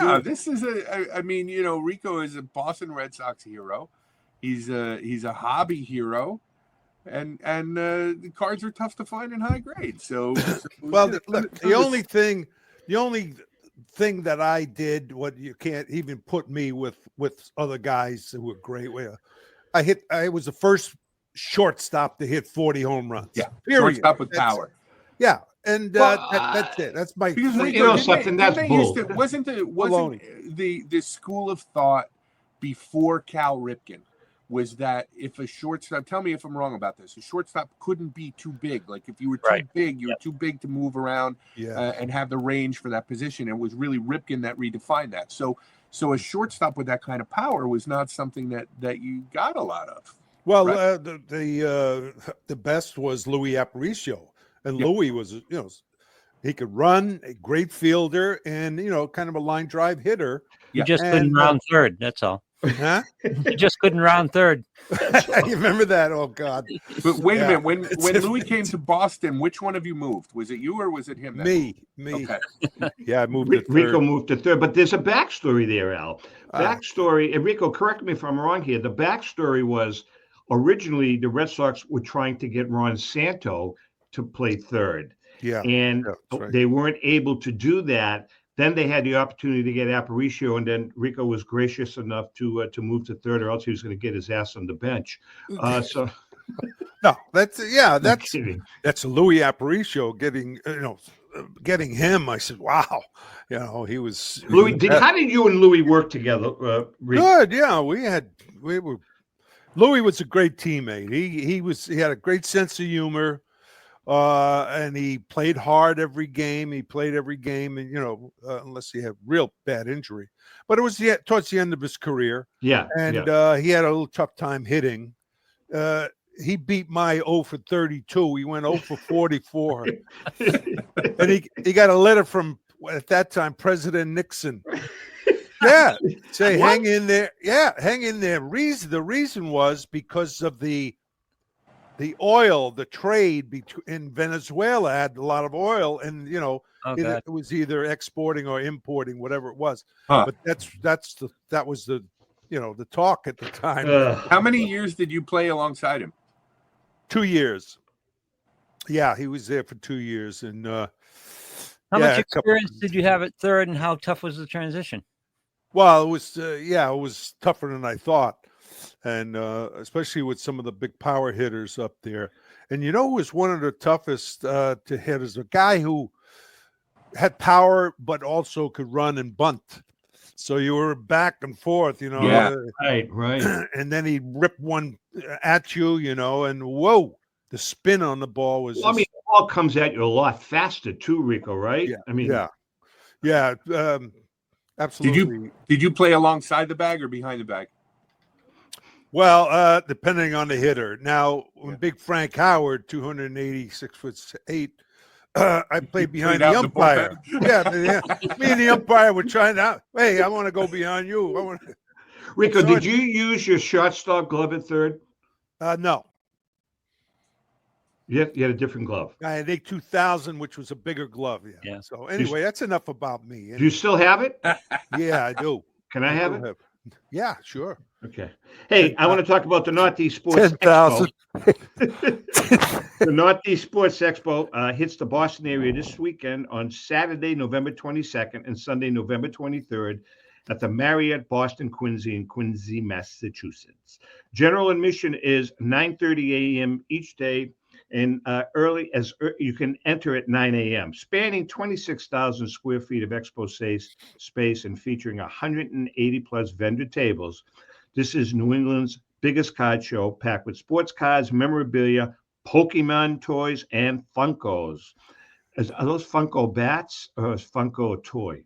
No, this is I mean, Rico is a Boston Red Sox hero. He's a hobby hero, and the cards are tough to find in high grade. So well, look, the only thing that I did, what you can't even put me with other guys who were great. I was the first shortstop to hit 40 home runs. Yeah, period. Shortstop with power. Yeah, and that's it. That's my. Because that's bull. Wasn't the school of thought before Cal Ripken was that if a shortstop, tell me if I'm wrong about this, a shortstop couldn't be too big. Like if you were too big, you were too big to move around and have the range for that position. It was really Ripken that redefined that. So a shortstop with that kind of power was not something that you got a lot of. Well, right? The best was Louis Aparicio, and Louis was he could run, a great fielder, and kind of a line drive hitter. You just couldn't round third. That's all. Huh? You just couldn't round third. You remember that? Oh God! But wait a minute. When Louis came to Boston, which one of you moved? Was it you or was it him? Me. Okay. Yeah, I moved to third. Rico moved to third, but there's a backstory there, Al. Backstory, and Rico, correct me if I'm wrong here. The backstory was originally the Red Sox were trying to get Ron Santo to play third. Yeah, and they weren't able to do that. Then they had the opportunity to get Aparicio, and then Rico was gracious enough to move to third, or else he was going to get his ass on the bench. So, no, that's Louis Aparicio getting him. I said, wow, he was Louis. How did you and Louis work together? Good, yeah. We were. Louis was a great teammate. He had a great sense of humor. And he played hard every game. And unless he had real bad injury, but it was towards the end of his career. Yeah, and he had a little tough time hitting. He beat my 0 for 32. He went 0 for 44, and he got a letter from at that time President Nixon. Yeah, say hang in there. Yeah, hang in there. The reason was because of the oil, the trade in Venezuela had a lot of oil, and it was either exporting or importing, whatever it was. But that was the talk at the time. How many years did you play alongside him? 2 years. Yeah, he was there for 2 years, and how much experience did you have at third, and how tough was the transition? Well, it was tougher than I thought. And especially with some of the big power hitters up there. And who was one of the toughest to hit is a guy who had power, but also could run and bunt. So you were back and forth, you know. Yeah. Right. And then he'd rip one at you, you know, and whoa, the spin on the ball was. Well, I mean, the ball comes at you a lot faster too, Rico. Right? Yeah. I mean, yeah. Absolutely. Did you play alongside the bag or behind the bag? Well, depending on the hitter. Now, when Big Frank Howard, 286'8", I played behind the umpire. Me and the umpire were trying to. Hey, I want to go behind you. Rico, did you use your shortstop glove at third? No. You had a different glove. I had a 2000, which was a bigger glove. Yeah. So anyway, that's enough about me. Do you still have it? Yeah, I do. Can I have it? Yeah, sure. Okay. Hey, I want to talk about the Northeast Sports Expo. The Northeast Sports Expo hits the Boston area this weekend on Saturday, November 22nd and Sunday, November 23rd at the Marriott Boston Quincy in Quincy, Massachusetts. General admission is 9:30 a.m. each day, and you can enter at 9 a.m. Spanning 26,000 square feet of expo space and featuring 180 plus vendor tables. This is New England's biggest card show, packed with sports cards, memorabilia, Pokemon toys, and Funkos. Are those Funko bats or is Funko a toy?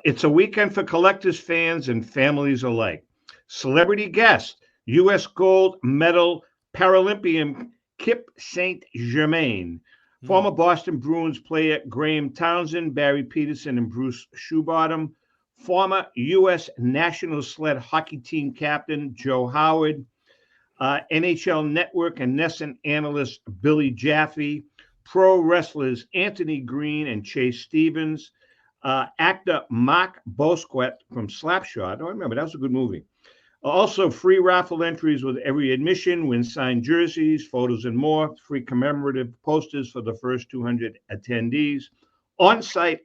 It's a weekend for collectors, fans, and families alike. Celebrity guest, U.S. gold medal Paralympian Kip St. Germain, former Boston Bruins player Graham Townsend, Barry Peterson, and Bruce Shoebottom, former U.S. national sled hockey team captain Joe Howard, NHL Network and NESN analyst Billy Jaffe, pro wrestlers Anthony Green and Chase Stevens, actor Mark Bosquet from Slapshot. Oh, I remember, that was a good movie. Also, free raffle entries with every admission, win signed jerseys, photos, and more. Free commemorative posters for the first 200 attendees. On-site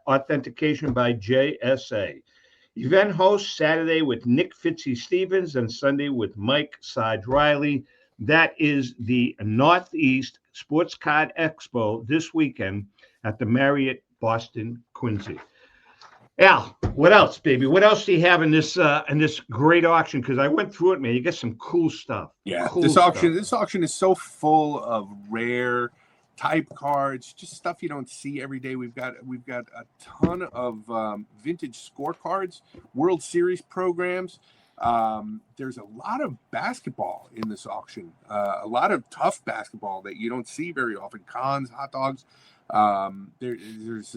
authentication by JSA. Event host Saturday with Nick Fitzy Stevens and Sunday with Mike Sarge Riley. That is the Northeast Sports Card Expo this weekend at the Marriott Boston Quincy. Al, what else, baby? What else do you have in this great auction? Because I went through it, man. You get some cool stuff. Yeah, cool this stuff. auction is so full of rare type cards, just stuff you don't see every day. We've got a ton of vintage scorecards, World Series programs. There's a lot of basketball in this auction, a lot of tough basketball that you don't see very often. Cons, hot dogs. There's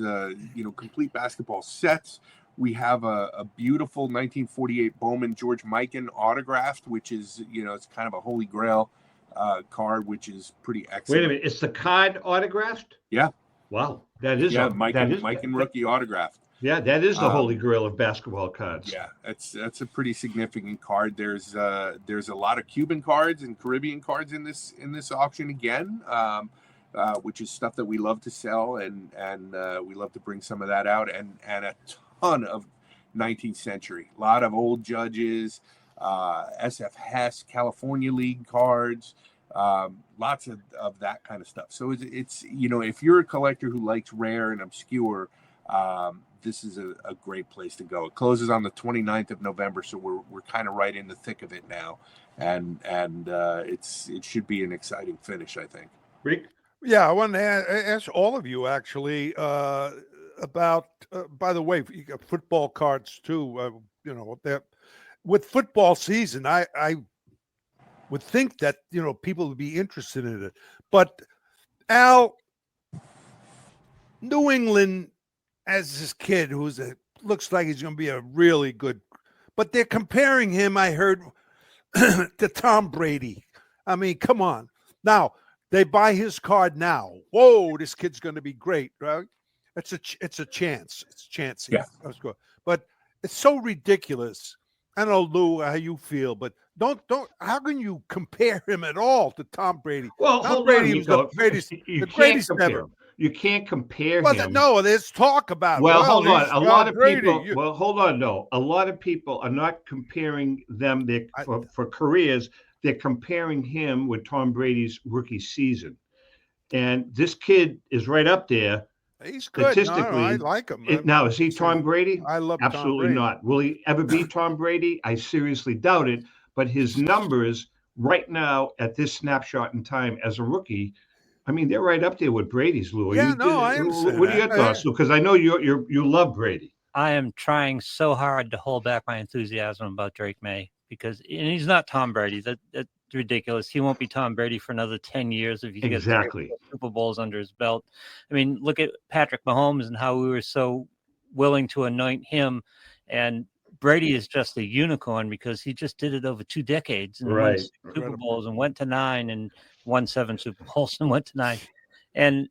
complete basketball sets. We have a beautiful 1948 Bowman George Mikan autographed, which is, it's kind of a holy grail card, which is pretty excellent. Wait a minute, it's the card autographed? Yeah. Wow, that is Mikan rookie autographed. Yeah, that is the holy grail of basketball cards. Yeah, that's a pretty significant card. There's a lot of Cuban cards and Caribbean cards in this auction again. Which is stuff that we love to sell, and we love to bring some of that out, and a ton of 19th century, a lot of old judges, SF Hess, California League cards, lots of that kind of stuff. So it's if you're a collector who likes rare and obscure, this is a great place to go. It closes on the 29th of November, so we're kind of right in the thick of it now, and it should be an exciting finish, I think. Rick? Yeah, I wanted to ask all of you actually about. By the way, you got football cards too. That with football season, I would think that people would be interested in it. But Al, New England has this kid who's looks like he's going to be a really good, but they're comparing him. I heard to Tom Brady. I mean, come on now. They buy his card now. Whoa, this kid's going to be great, right? It's a chance. It's chancy. Yeah. That's good. But it's so ridiculous. I don't know, Lou, how you feel, but don't. How can you compare him at all to Tom Brady? Well, Tom Brady was the greatest ever. You can't compare him. No, there's talk about. Well, hold on. A lot of Brady. people. Well, hold on. No, a lot of people are not comparing them for careers. They're comparing him with Tom Brady's rookie season. And this kid is right up there He's good. Statistically, I like him. Now, is he Tom Brady? I love Absolutely Tom Brady. not. Will he ever be Tom Brady? I seriously doubt it. But his numbers right now at this snapshot in time as a rookie, I mean, they're right up there with Brady's, Lou. Yeah, I understand. What are your thoughts, Lou? Because I know you love Brady. I am trying so hard to hold back my enthusiasm about Drake May and he's not Tom Brady. That's ridiculous. He won't be Tom Brady for another 10 years if he gets Super Bowls under his belt. I mean, look at Patrick Mahomes and how we were so willing to anoint him. And Brady is just a unicorn because he just did it over 2 decades and won 6 Super Bowls and went to 9 and won 7 Super Bowls and went to 9. And,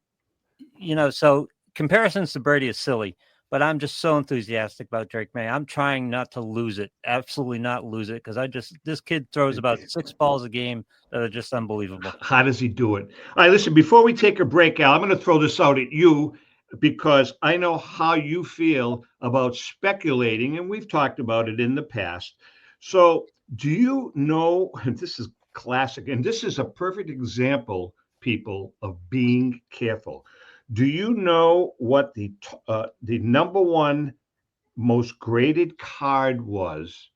so comparisons to Brady is silly. But I'm just so enthusiastic about Drake May. I'm trying not to lose it, absolutely not lose it, because this kid throws about 6 balls a game that are just unbelievable. How does he do it? All right, listen, before we take a break, Al, I'm going to throw this out at you because I know how you feel about speculating, and we've talked about it in the past. So do you know, and this is classic, and this is a perfect example, people, of being careful. Do you know what the number one most graded card was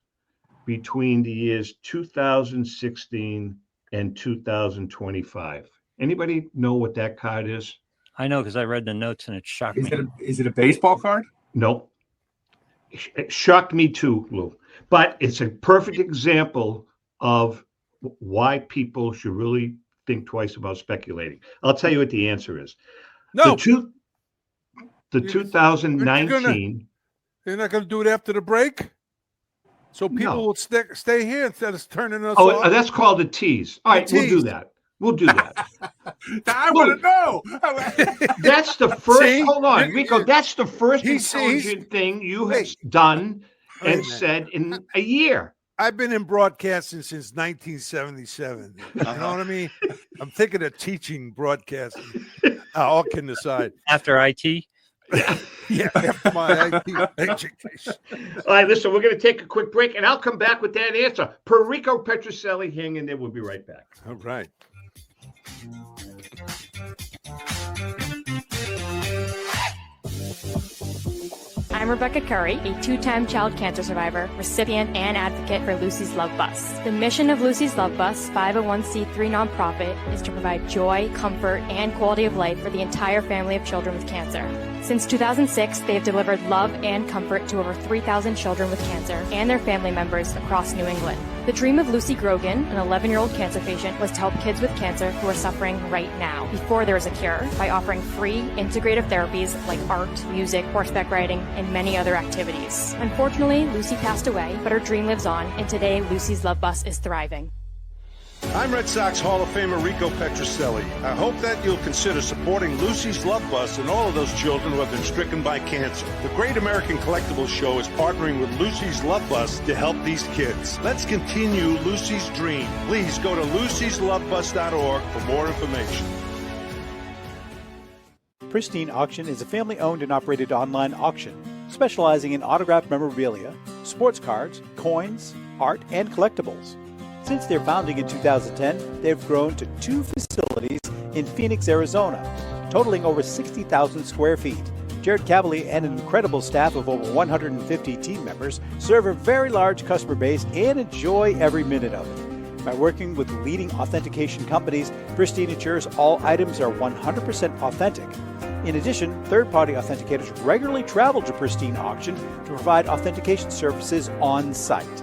between the years 2016 and 2025? Anybody know what that card is? I know because I read the notes and it shocked me. Is it a baseball card? No. It shocked me too, Lou. But it's a perfect example of why people should really think twice about speculating. I'll tell you what the answer is. No. The 2019. You're not going to do it after the break? So people will stay here instead of turning us off? Oh, that's called a tease. All right, we'll do that. I want to know. That's the first. Hold on, Rico. That's the first intelligent thing you have done and said in a year. I've been in broadcasting since 1977. You know what I mean? I'm thinking of teaching broadcasting. All kidding aside. After IT? Yeah, after my IT education. All right, listen, we're going to take a quick break, and I'll come back with that answer. Per Rico Petrocelli, hang in there. We'll be right back. All right. I'm Rebecca Curry, a 2-time child cancer survivor, recipient, and advocate for Lucy's Love Bus. The mission of Lucy's Love Bus, 501c3 nonprofit, is to provide joy, comfort, and quality of life for the entire family of children with cancer. Since 2006, they have delivered love and comfort to over 3,000 children with cancer and their family members across New England. The dream of Lucy Grogan, an 11-year-old cancer patient, was to help kids with cancer who are suffering right now, before there is a cure, by offering free, integrative therapies like art, music, horseback riding, and many other activities. Unfortunately, Lucy passed away, but her dream lives on, and today Lucy's Love Bus is thriving. I'm Red Sox Hall of Famer Rico Petrocelli. I hope that you'll consider supporting Lucy's Love Bus and all of those children who have been stricken by cancer. The Great American Collectibles Show is partnering with Lucy's Love Bus to help these kids. Let's continue Lucy's dream. Please go to lucyslovebus.org for more information. Pristine Auction is a family-owned and operated online auction specializing in autographed memorabilia, sports cards, coins, art, and collectibles. Since their founding in 2010, they've grown to 2 facilities in Phoenix, Arizona, totaling over 60,000 square feet. Jared Cavalier and an incredible staff of over 150 team members serve a very large customer base and enjoy every minute of it. By working with leading authentication companies, Pristine ensures all items are 100% authentic. In addition, third-party authenticators regularly travel to Pristine Auction to provide authentication services on site.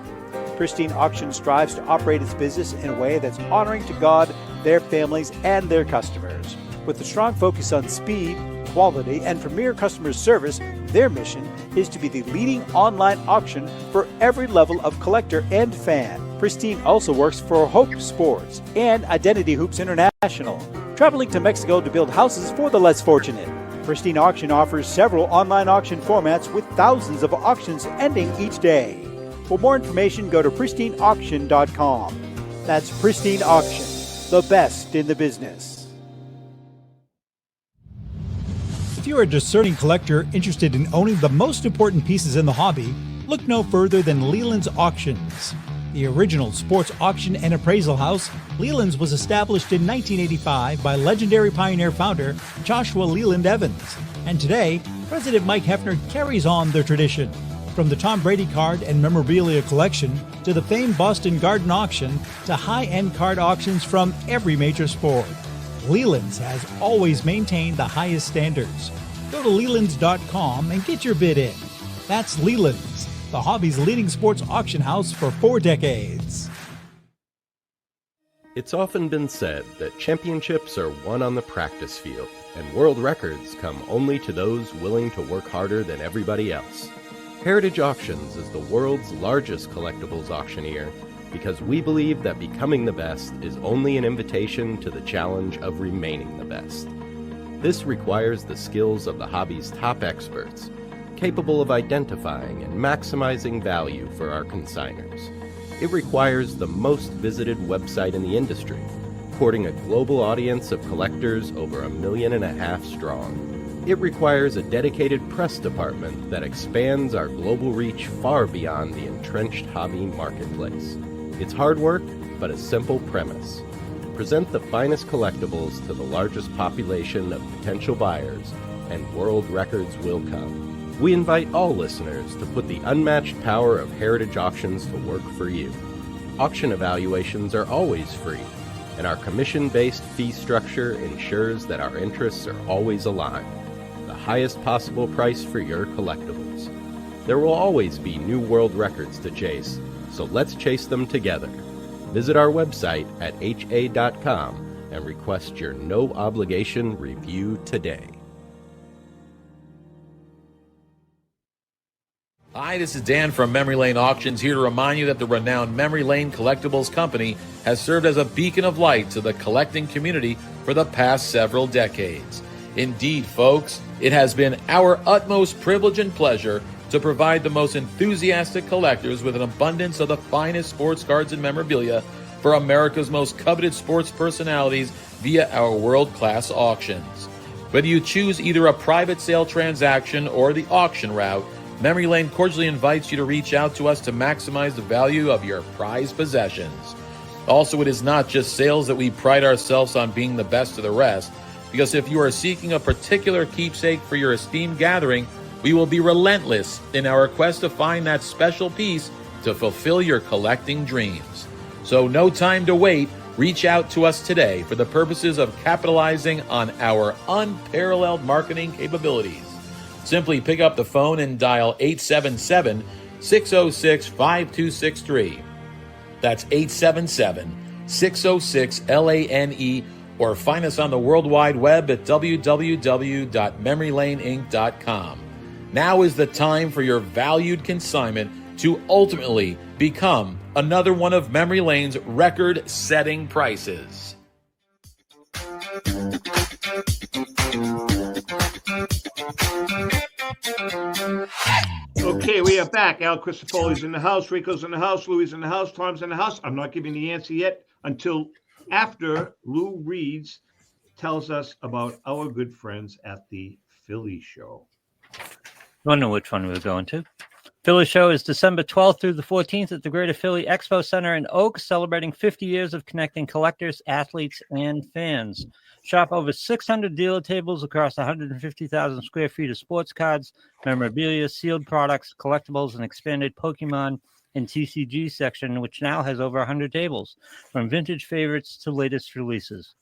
Pristine Auction strives to operate its business in a way that's honoring to God, their families, and their customers. With a strong focus on speed, quality, and premier customer service, their mission is to be the leading online auction for every level of collector and fan. Pristine also works for Hope Sports and Identity Hoops International, traveling to Mexico to build houses for the less fortunate. Pristine Auction offers several online auction formats with thousands of auctions ending each day. For more information, go to pristineauction.com. That's Pristine Auction, the best in the business. If you're a discerning collector interested in owning the most important pieces in the hobby, look no further than Leland's Auctions. The original sports auction and appraisal house, Leland's was established in 1985 by legendary Pioneer founder Joshua Leland Evans. And today, President Mike Hefner carries on their tradition. From the Tom Brady card and memorabilia collection to the famed Boston Garden Auction to high-end card auctions from every major sport, Leland's has always maintained the highest standards. Go to Lelands.com and get your bid in. That's Leland's, the hobby's leading sports auction house for 4 decades. It's often been said that championships are won on the practice field, and world records come only to those willing to work harder than everybody else. Heritage Auctions is the world's largest collectibles auctioneer because we believe that becoming the best is only an invitation to the challenge of remaining the best. This requires the skills of the hobby's top experts, capable of identifying and maximizing value for our consigners. It requires the most visited website in the industry, courting a global audience of collectors over 1.5 million strong. It requires a dedicated press department that expands our global reach far beyond the entrenched hobby marketplace. It's hard work, but a simple premise. Present the finest collectibles to the largest population of potential buyers, and world records will come. We invite all listeners to put the unmatched power of Heritage Auctions to work for you. Auction evaluations are always free, and our commission-based fee structure ensures that our interests are always aligned. The highest possible price for your collectibles. There will always be new world records to chase, so let's chase them together. Visit our website at ha.com and request your no-obligation review today. Hi, this is Dan from Memory Lane Auctions, here to remind you that the renowned Memory Lane Collectibles Company has served as a beacon of light to the collecting community for the past several decades. Indeed, folks, it has been our utmost privilege and pleasure to provide the most enthusiastic collectors with an abundance of the finest sports cards and memorabilia for America's most coveted sports personalities via our world-class auctions. Whether you choose either a private sale transaction or the auction route, Memory Lane cordially invites you to reach out to us to maximize the value of your prized possessions. Also, it is not just sales that we pride ourselves on being the best of the rest, because if you are seeking a particular keepsake for your esteemed gathering, we will be relentless in our quest to find that special piece to fulfill your collecting dreams. So no time to wait. Reach out to us today for the purposes of capitalizing on our unparalleled marketing capabilities. Simply pick up the phone and dial 877-606-5263. That's 877-606-LANE, or find us on the World Wide Web at www.memorylaneinc.com. Now is the time for your valued consignment to ultimately become another one of Memory Lane's record-setting prices. Okay, we are back. Al Crisafulli's in the house, Rico's in the house, Louie's in the house, Tom's in the house. I'm not giving the answer yet until after Lou Reeds tells us about our good friends at the Philly Show. I know which one we're going to. Philly Show is December 12th through the 14th at the Greater Philly Expo Center in Oaks, celebrating 50 years of connecting collectors, athletes, and fans. Shop over 600 dealer tables across 150,000 square feet of sports cards, memorabilia, sealed products, collectibles, and expanded Pokemon and TCG section, which now has over 100 tables, from vintage favorites to latest releases.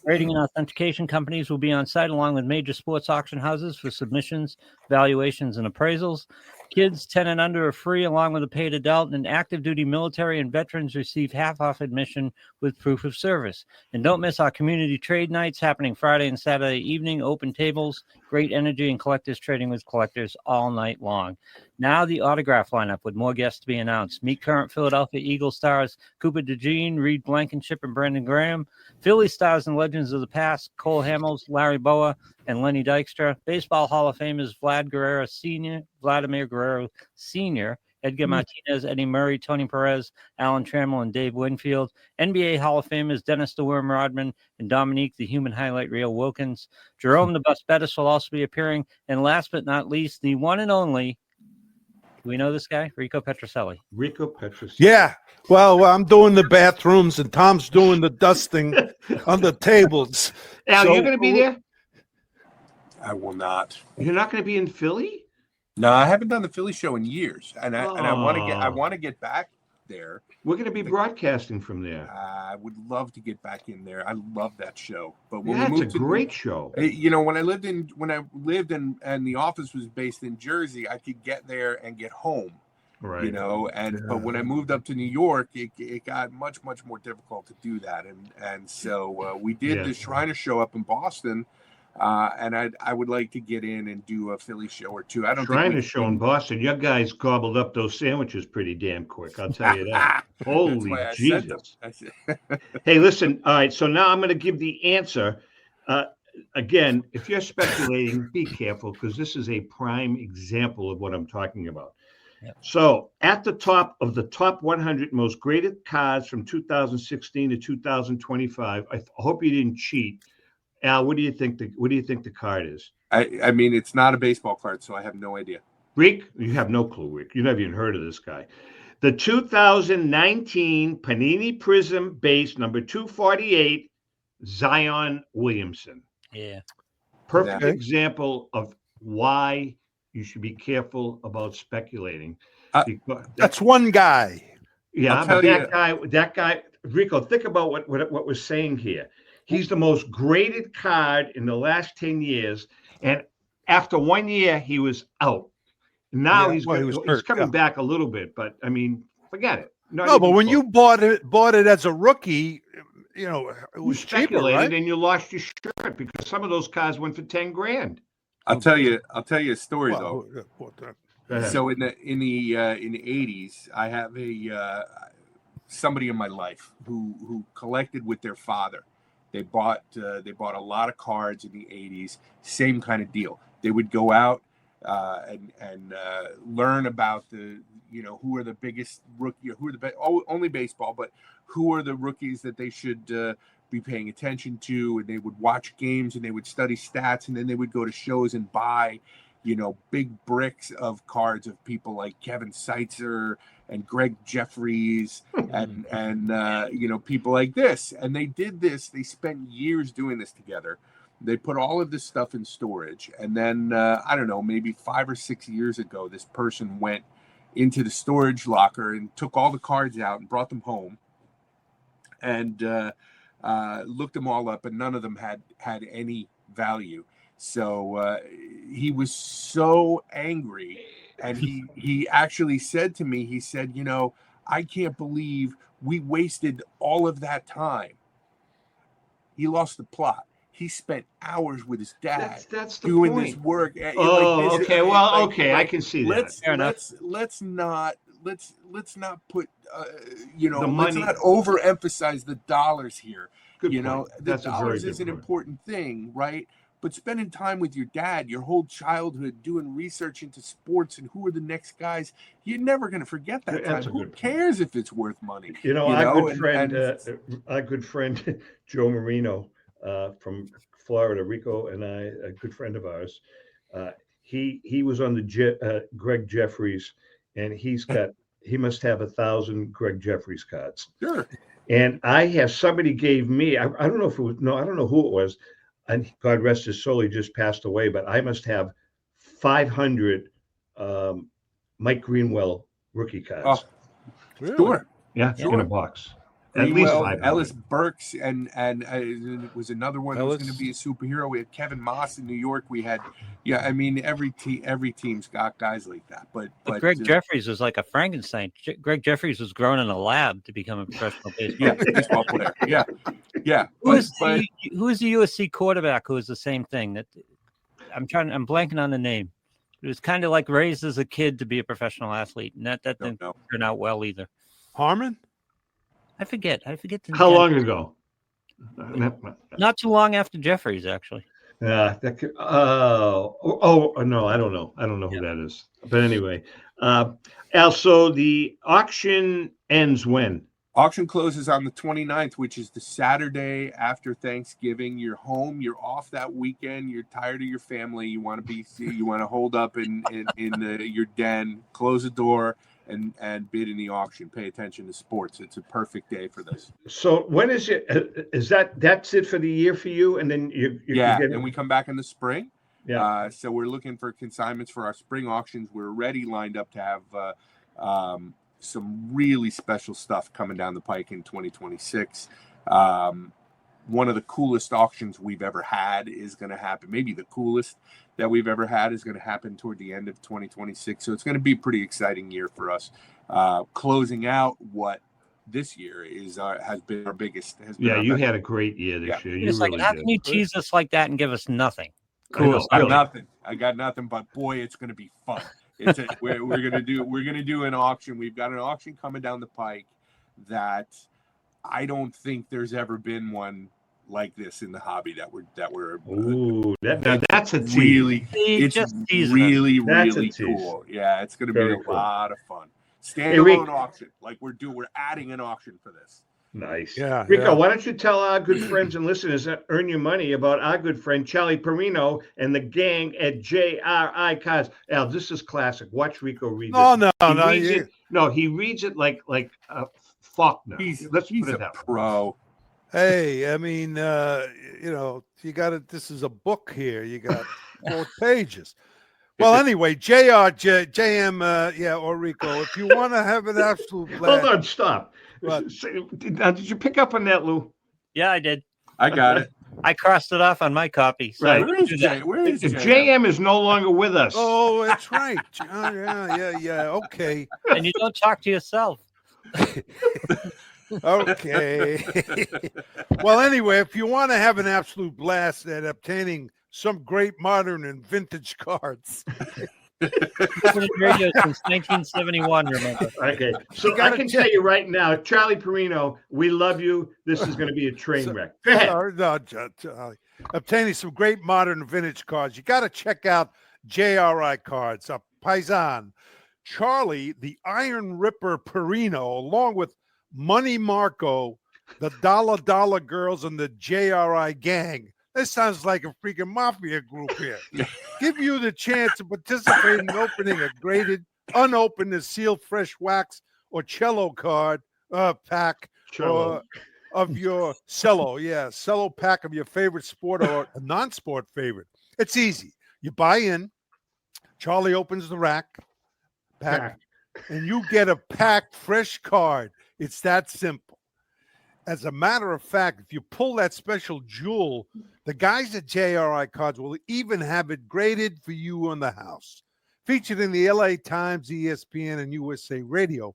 Rating and authentication companies will be on site along with major sports auction houses for submissions, valuations, and appraisals. Kids 10 and under are free along with a paid adult, and active duty military and veterans receive half off admission with proof of service. And don't miss our community trade nights happening Friday and Saturday evening, open tables, great energy, and collectors trading with collectors all night long. Now the autograph lineup with more guests to be announced. Meet current Philadelphia Eagle stars Cooper DeJean, Reed Blankenship, and Brandon Graham. Philly stars and legends of the past Cole Hamels, Larry Boa, and Lenny Dykstra. Baseball Hall of Famers Vladimir Guerrero Sr., Edgar Martinez, Eddie Murray, Tony Perez, Alan Trammell, and Dave Winfield. NBA Hall of Famers Dennis the Worm Rodman and Dominique the Human Highlight Reel Wilkins. Jerome the Bus Bettis will also be appearing. And last but not least, the one and only, do we know this guy? Rico Petroselli. Rico Petroselli. Yeah. Well, I'm doing the bathrooms and Tom's doing the dusting on the tables. Al, you're going to be there? I will not. You're not going to be in Philly? No, I haven't done the Philly show in years, and I Oh. want to get back there. We're going to be broadcasting from there. I would love to get back in there. I love that show. But when Yeah, we it's moved a great show. You know, when I lived and the office was based in Jersey, I could get there and get home. Right. You know, but when I moved up to New York, it got much more difficult to do that, and so we did the Shriner show up in Boston. And I would like to get in and do a Philly show or two. I don't think Shriner show in Boston. Your guys gobbled up those sandwiches pretty damn quick. I'll tell you that. Holy Jesus! Hey, listen. All right. So now I'm going to give the answer. Again, if you're speculating, be careful because this is a prime example of what I'm talking about. Yep. So at the top of the top 100 most graded cards from 2016 to 2025, I hope you didn't cheat. Al, what do you think the card is? I mean, it's not a baseball card, so I have no idea. Rick, you have no clue, Rick. You never even heard of this guy. The 2019 Panini Prism base number 248, Zion Williamson. Yeah. Perfect example of why you should be careful about speculating. That's one guy. Yeah, but that guy, Rico, think about what we're saying here. He's the most graded card in the last 10 years. And after 1 year, he was out. Now he's coming back a little bit, but I mean, forget it. No, but when you bought it as a rookie, you know, it was cheaper, right? And you lost your shirt because some of those cards went for 10 grand. I'll tell you a story though. So in the 80s, I have somebody in my life who collected with their father. They bought a lot of cards in the 80s. Same kind of deal. They would go out and learn about who are the biggest rookie, who are the best, only baseball, but who are the rookies that they should be paying attention to. And they would watch games and they would study stats, and then they would go to shows and buy, big bricks of cards of people like Kevin Seitzer and Greg Jeffries and people like this. And they did this. They spent years doing this together. They put all of this stuff in storage. And then, I don't know, maybe 5 or 6 years ago, this person went into the storage locker and took all the cards out and brought them home and looked them all up, and none of them had any value. So he was so angry. And he actually said to me, he said, I can't believe we wasted all of that time. He lost the plot. He spent hours with his dad that's the doing point. This work. Okay. Well, okay, I can see that. Let's not put the money. Let's not overemphasize the dollars here. Good the point. That's dollars is an important thing, right? But spending time with your dad, your whole childhood, doing research into sports and who are the next guys, you're never going to forget that time. Who cares if it's worth money? Our good friend Joe Marino from Florida, Rico, and I, a good friend of ours. He was on the Greg Jeffries, and he must have 1,000 Greg Jeffries cards. Sure. And somebody gave me, I don't know who it was. And God rest his soul, he just passed away. But I must have 500 Mike Greenwell rookie cards. Oh, really? Sure. Yeah, sure. In a box. At least 500. Ellis Burks, and it was another one that was going to be a superhero. We had Kevin Moss in New York. We had, every team's got guys like that. But Greg Jeffries was like a Frankenstein. Greg Jeffries was grown in a lab to become a professional baseball player. Yeah. Who is the USC quarterback who was the same thing? That I'm blanking on the name. It was kind of like raised as a kid to be a professional athlete, and that didn't turn out well either. Harmon? I forget. How long ago? Not too long after Jeffries, actually. No, I don't know. I don't know who that is. But anyway, also the auction ends when? Auction closes on the 29th, which is the Saturday after Thanksgiving. You're home. You're off that weekend. You're tired of your family. You want to hold up in your den, close the door, and bid in the auction. Pay attention to sports. It's a perfect day for this. So when is it? That's it for the year for you? And then you and we come back in the spring. Yeah. So we're looking for consignments for our spring auctions. We're already lined up to have some really special stuff coming down the pike in 2026. One of the coolest auctions we've ever had is going to happen. Maybe the coolest that we've ever had is going to happen toward the end of 2026. So it's going to be a pretty exciting year for us. Closing out what this year has been our biggest. You had a great year this year. You really how did. can you tease us like that and give us nothing? Cool. I got nothing, but boy, it's going to be fun. We're going to do an auction. We've got an auction coming down the pike that I don't think there's ever been one like this in the hobby that we're that's a tease. Really That's a cool. Yeah, it's going to be a lot of fun. Rico. Auction, like we're adding an auction for this. Nice. Yeah, Rico, why don't you tell our good friends and listeners that earn you money about our good friend Charlie Perino and the gang at JRI Cards? Al, this is classic. Watch Rico read this. He reads it like Faulkner. He's a pro. Hey, I mean, you got it. This is a book here. You got 4 pages. Well, anyway, JM, or Rico, if you want to have an absolute blast. Hold on, stop. What? Did you pick up on that, Lou? Yeah, I did. I got it. I crossed it off on my copy. So right. Where is JM is no longer with us. Oh, that's right. Yeah. Okay. And you don't talk to yourself. Okay. Well, anyway, if you want to have an absolute blast at obtaining some great modern and vintage cards. Radio since 1971, remember? Okay, so I can tell you right now, Charlie Perino, we love you. This is going to be a train wreck. Go ahead. No, Charlie. Obtaining some great modern and vintage cards. You got to check out JRI Cards. Paisan, Charlie, the Iron Ripper Perino, along with Money Marco, the Dollar Girls, and the JRI Gang. This sounds like a freaking mafia group here. Give you the chance to participate in opening a graded, unopened and sealed fresh wax or cello card pack of your cello pack of your favorite sport or a non-sport favorite. It's easy. You buy in, Charlie opens the pack, and you get a packed fresh card. It's that simple. As a matter of fact, if you pull that special jewel, the guys at JRI Cards will even have it graded for you on the house. Featured in the LA Times, ESPN, and USA Radio,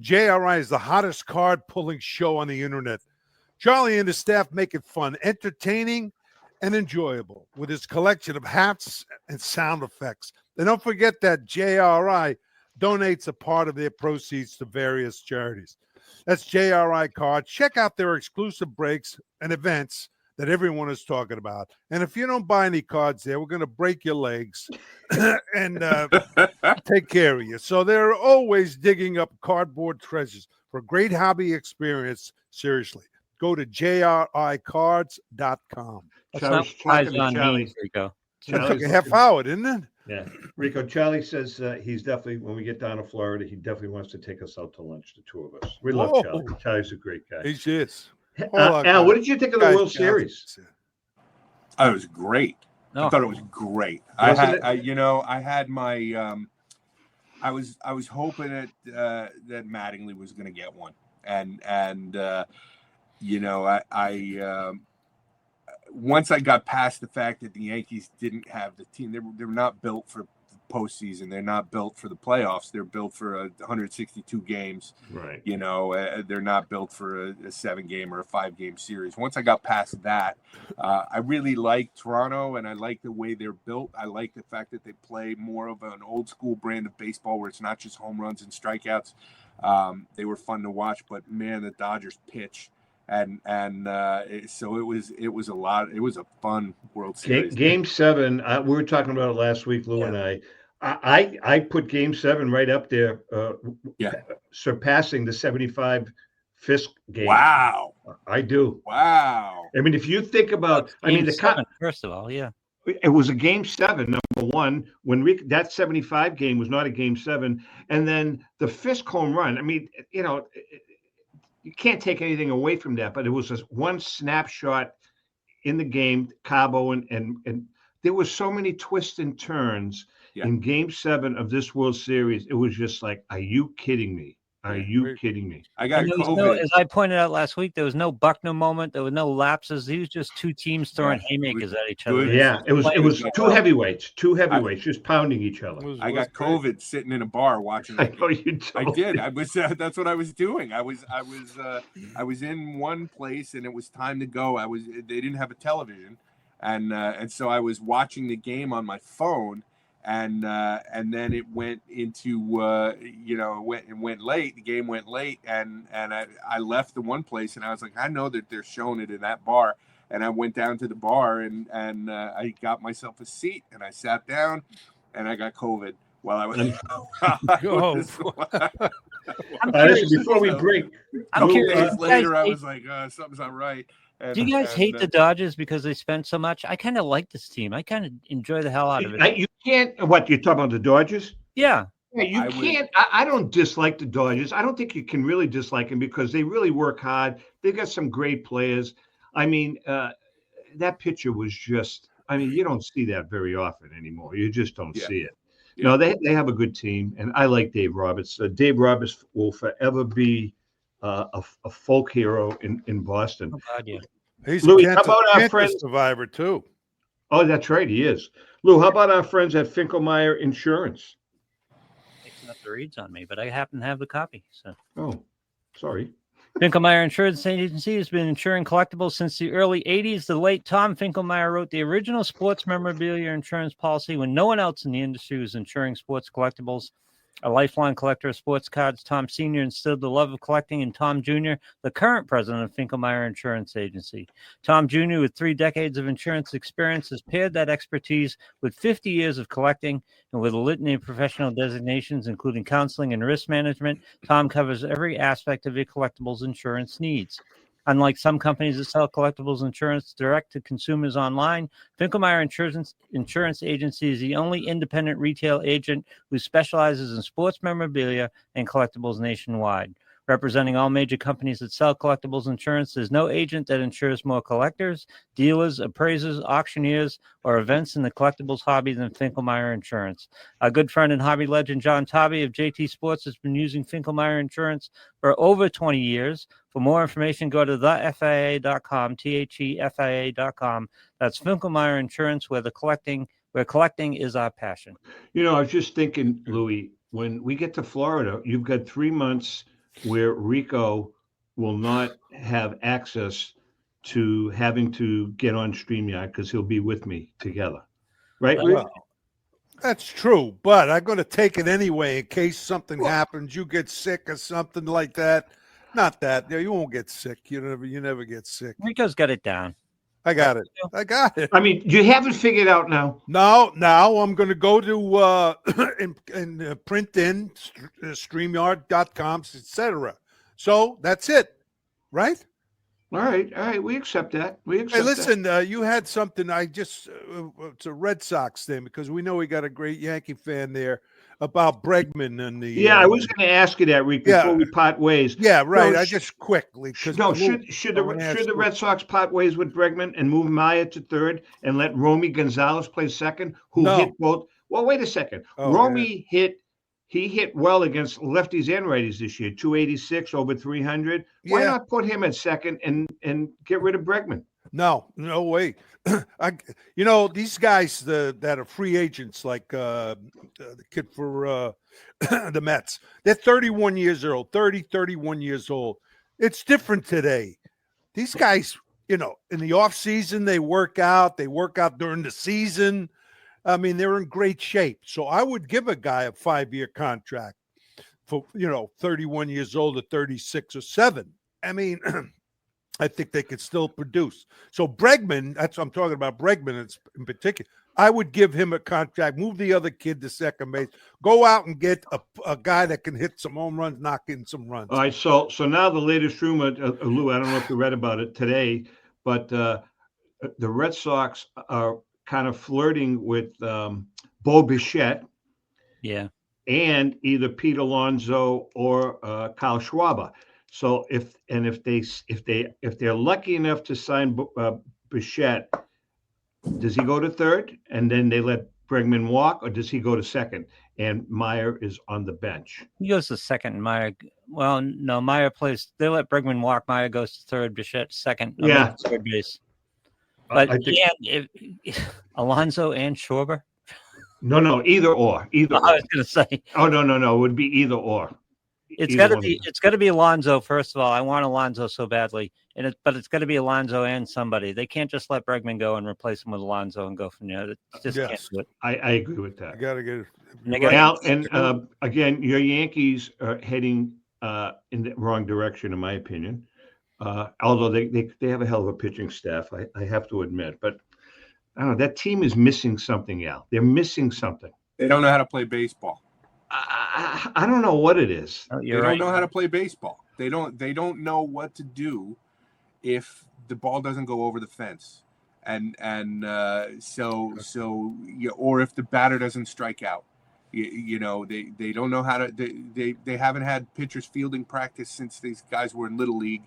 JRI is the hottest card-pulling show on the internet. Charlie and his staff make it fun, entertaining, and enjoyable with his collection of hats and sound effects. And don't forget that JRI donates a part of their proceeds to various charities. That's JRI Cards. Check out their exclusive breaks and events that everyone is talking about. And if you don't buy any cards there, we're going to break your legs and take care of you. So they're always digging up cardboard treasures for a great hobby experience. Seriously, go to jricards.com. Rico. That took a half hour, didn't it? Yeah. Rico, Charlie says he's definitely, when we get down to Florida, he definitely wants to take us out to lunch, the two of us. We love Charlie. Charlie's a great guy. He is. Al, what did you think of the World Series? Oh, it was great. I thought it was great. I had my I was hoping that Mattingly was going to get one, and once I got past the fact that the Yankees didn't have the team, they were not built for the postseason. They're not built for the playoffs. They're built for 162 games. Right. They're not built for a 7-game or a 5-game series. Once I got past that, I really like Toronto, and I like the way they're built. I like the fact that they play more of an old school brand of baseball where it's not just home runs and strikeouts. They were fun to watch, but man, the Dodgers pitch. So it was a lot. It was a fun World Series. Game 7. We were talking about it last week, Lou and I. I put Game 7 right up there, surpassing the 75 Fisk game. Wow, I do. Wow. I mean, if you think about, first of all, it was a Game 7, number one. When that 75 game was not a Game 7, and then the Fisk home run. I mean, you can't take anything away from that, but it was just one snapshot in the game. Cabo and there were so many twists and turns Yeah. in Game 7 of this World Series. It was just like, are you kidding me? Are you kidding me? I got And there was COVID. no, as I pointed out last week, there was no Buckner moment. There were no lapses. These just two teams throwing haymakers at each other. Yeah, it was two heavyweights, just pounding each other. I got COVID sitting in a bar watching. I know you I told did. me. I was. That's what I was doing. I was in one place and it was time to go. They didn't have a television, and so I was watching the game on my phone. And then it went into it went late. The game went late, and I left the one place, and I was like, I know that they're showing it in that bar, and I went down to the bar, and I got myself a seat, and I sat down, and I got COVID while I was. Before we break, I'm curious. Days later, I was like, something's not right. Do you guys hate the Dodgers because they spent so much? I kind of like this team. I kind of enjoy the hell out of it. You can't. What, you're talking about the Dodgers? Yeah. Yeah, you can't. I don't dislike the Dodgers. I don't think you can really dislike them because they really work hard. They've got some great players. I mean, that pitcher was just. I mean, you don't see that very often anymore. You just don't see it. Yeah. No, they have a good team, and I like Dave Roberts. Dave Roberts will forever be a folk hero in Boston. Oh, God, yeah. He's Louis, a how about our cancer friends? survivor too. Oh, that's right, he is. Lou, how about our friends at Finkelmeyer Insurance? Mixing up the reads on me, but I happen to have the copy. So. Oh, sorry. Finkelmeyer Insurance Agency has been insuring collectibles since the early 80s. The late Tom Finkelmeyer wrote the original sports memorabilia insurance policy when no one else in the industry was insuring sports collectibles. A lifelong collector of sports cards, Tom Sr. instilled the love of collecting in Tom Jr., the current president of Finkelmeyer Insurance Agency. Tom Jr., with 3 decades of insurance experience, has paired that expertise with 50 years of collecting, and with a litany of professional designations, including counseling and risk management. Tom covers every aspect of your collectibles insurance needs. Unlike some companies that sell collectibles insurance direct to consumers online, Finkelmeyer Insurance Agency is the only independent retail agent who specializes in sports memorabilia and collectibles nationwide. Representing all major companies that sell collectibles insurance, there's no agent that insures more collectors, dealers, appraisers, auctioneers, or events in the collectibles hobby than Finkelmeyer Insurance. Our good friend and hobby legend John Tobby of JT Sports has been using Finkelmeyer Insurance for over 20 years. For more information, go to thefia.com, thefia.com. That's Finkelmeyer Insurance, where collecting is our passion. You know, I was just thinking, Louis, when we get to Florida, you've got 3 months where Rico will not have access to having to get on StreamYard because he'll be with me together. Right, Rick? Well, that's true, but I'm going to take it anyway in case something happens. You get sick or something like that. Not that. You won't get sick. You never get sick. Rico's got it down. I got it. I mean, you haven't figured out now. No, now I'm going to go to and print in StreamYard.com, etc. So that's it, right? All right. We accept that. Hey, listen, you had something. It's a Red Sox thing because we know we got a great Yankee fan there about Bregman and the. Yeah, I was going to ask you that, Rick, before we part ways. Yeah, right. No, I just quickly. Should the Red Sox part ways with Bregman and move Maya to third and let Romy Gonzalez play second, who hit both? Well, wait a second. Romy hit well against lefties and righties this year. 286 over 300. Why not put him at second and get rid of Bregman? No way. These guys that are free agents, like the kid for the Mets, they're 31 years old, 31 years old. It's different today. These guys, in the off season, they work out during the season. I mean, they're in great shape. So I would give a guy a 5-year contract for, 31 years old or 36 or 7. I mean, I think they could still produce. So Bregman, that's what I'm talking about. Bregman in particular, I would give him a contract, move the other kid to second base, go out and get a guy that can hit some home runs, knock in some runs. All right. So now the latest rumor, Lou, I don't know if you read about it today, but the Red Sox are kind of flirting with Bo Bichette. Yeah. And either Pete Alonso or Kyle Schwarber. So if they're lucky enough to sign Bichette, Does he go to third and then they let Bregman walk, or does he go to second and Meyer is on the bench? He goes to second, and Meyer. Well, no, Meyer plays. They let Bregman walk. Meyer goes to third, Bichette second. Yeah, third base. But I think, Alonso and Schwarber. no, either or. I was going to say. Oh no, it would be either or. It's got to be Alonso. First of all, I want Alonso so badly, but it's got to be Alonso and somebody. They can't just let Bregman go and replace him with Alonso and go from there. It just can't do it. I agree with that. You got to get it. Now, and again, your Yankees are heading in the wrong direction, in my opinion. Although they have a hell of a pitching staff, I have to admit. But I don't know, that team is missing something, Al. They're missing something. They don't know how to play baseball. I don't know what it is. They don't know how to play baseball. They don't know what to do if the ball doesn't go over the fence, or if the batter doesn't strike out. They don't know how to. They haven't had pitchers fielding practice since these guys were in Little League,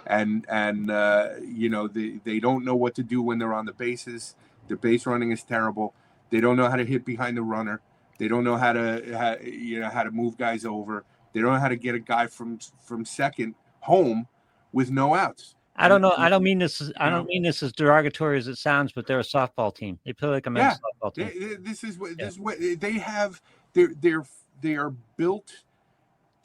and they don't know what to do when they're on the bases. The base running is terrible. They don't know how to hit behind the runner. They don't know how to move guys over. They don't know how to get a guy from second home with no outs. I don't know. I don't mean this as derogatory as it sounds, but they're a softball team. They play like a men's softball team. This is what they have. They are built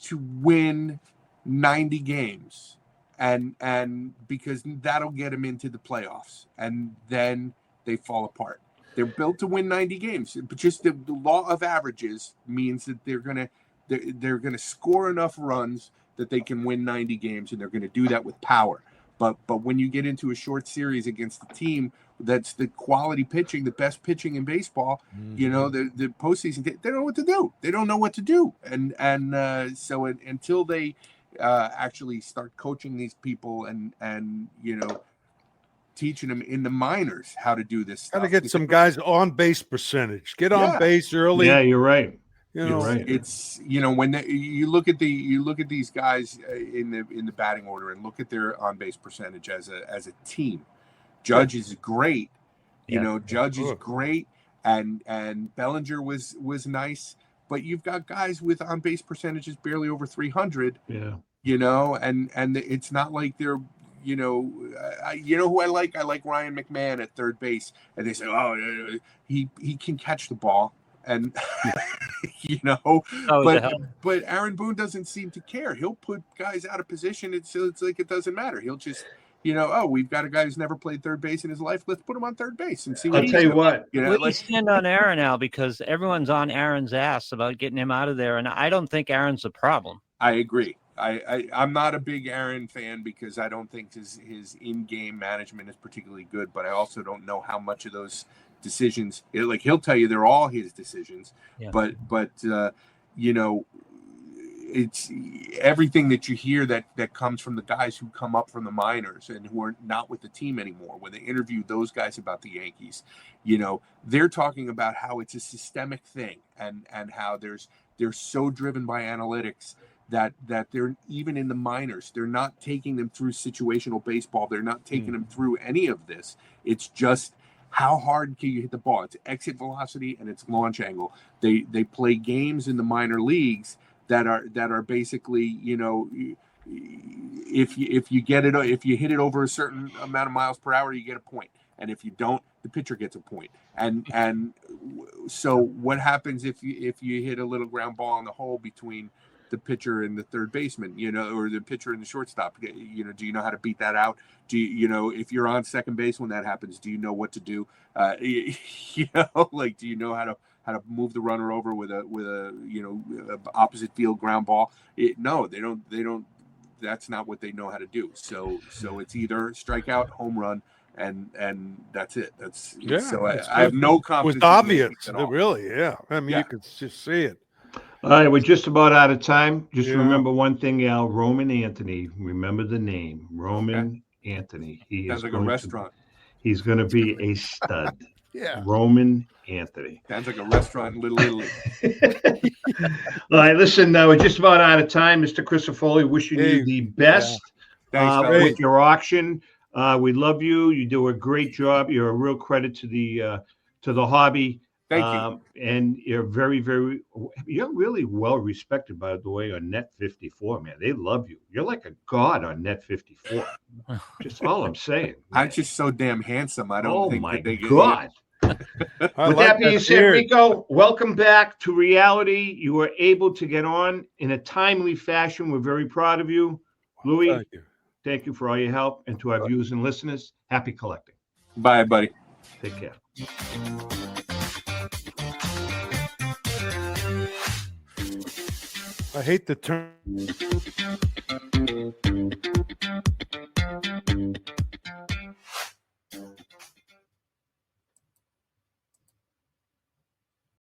to win 90 games, and because that'll get them into the playoffs, and then they fall apart. They're built to win 90 games, but just the law of averages means that they're gonna score enough runs that they can win 90 games, and they're gonna do that with power. But when you get into a short series against a team that's the quality pitching, the best pitching in baseball, the postseason, they don't know what to do. They don't know what to do, so until they actually start coaching these people and teaching them in the minors how to do this stuff. Got to get some guys on base percentage. Get on base early. Yeah, you're right. You're right. It's when you look at these guys in the batting order and look at their on base percentage as a team. Judge is great. Judge is great, and Bellinger was nice. But you've got guys with on base percentages barely over 300. Yeah. And it's not like they're. Who I like? I like Ryan McMahon at third base, and they say, "Oh, he can catch the ball," and but Aaron Boone doesn't seem to care. He'll put guys out of position. It's like it doesn't matter. He'll just, we've got a guy who's never played third base in his life. Let's put him on third base and see what. I'll tell you what. We stand on Aaron now because everyone's on Aaron's ass about getting him out of there, and I don't think Aaron's a problem. I agree. I'm not a big Aaron fan because I don't think his in-game management is particularly good, but I also don't know how much of those decisions, he'll tell you they're all his decisions, but it's everything that you hear that comes from the guys who come up from the minors and who are not with the team anymore. When they interview those guys about the Yankees, they're talking about how it's a systemic thing and how they're so driven by analytics that they're even in the minors, they're not taking them through situational baseball. They're not taking them through any of this. It's just how hard can you hit the ball? It's exit velocity and it's launch angle. They play games in the minor leagues that are basically, if you hit it over a certain amount of miles per hour, you get a point. And if you don't, the pitcher gets a point. And so what happens if you hit a little ground ball in the hole between the pitcher and the third baseman, or the pitcher and the shortstop, do you know how to beat that out? Do you, if you're on second base when that happens, do you know what to do? Do you know how to move the runner over with a opposite field ground ball? No, they don't. That's not what they know how to do. So it's either strikeout, home run, and that's it. So I have no confidence. It was obvious, really. Yeah, I mean, you could just see it. All right, we're just about out of time. Just remember one thing, Al. Roman Anthony. Remember the name, Roman Anthony. He sounds like a restaurant. He's going to be a stud. Yeah, Roman Anthony. Sounds like a restaurant in Little League. All right, listen. We're just about out of time, Mr. Crisafulli. Wishing you the best Thanks, with your auction. We love you. You do a great job. You're a real credit to the hobby. Thank you. And you're you're really well respected, by the way, on Net 54, man. They love you. You're like a god on Net 54. Just all I'm saying. I'm just so damn handsome. I don't think that they get God. With that being said, Rico, welcome back to reality. You were able to get on in a timely fashion. We're very proud of you. Louis, thank you for all your help. And to our viewers and listeners, happy collecting. Bye, buddy. Take care. I hate the term.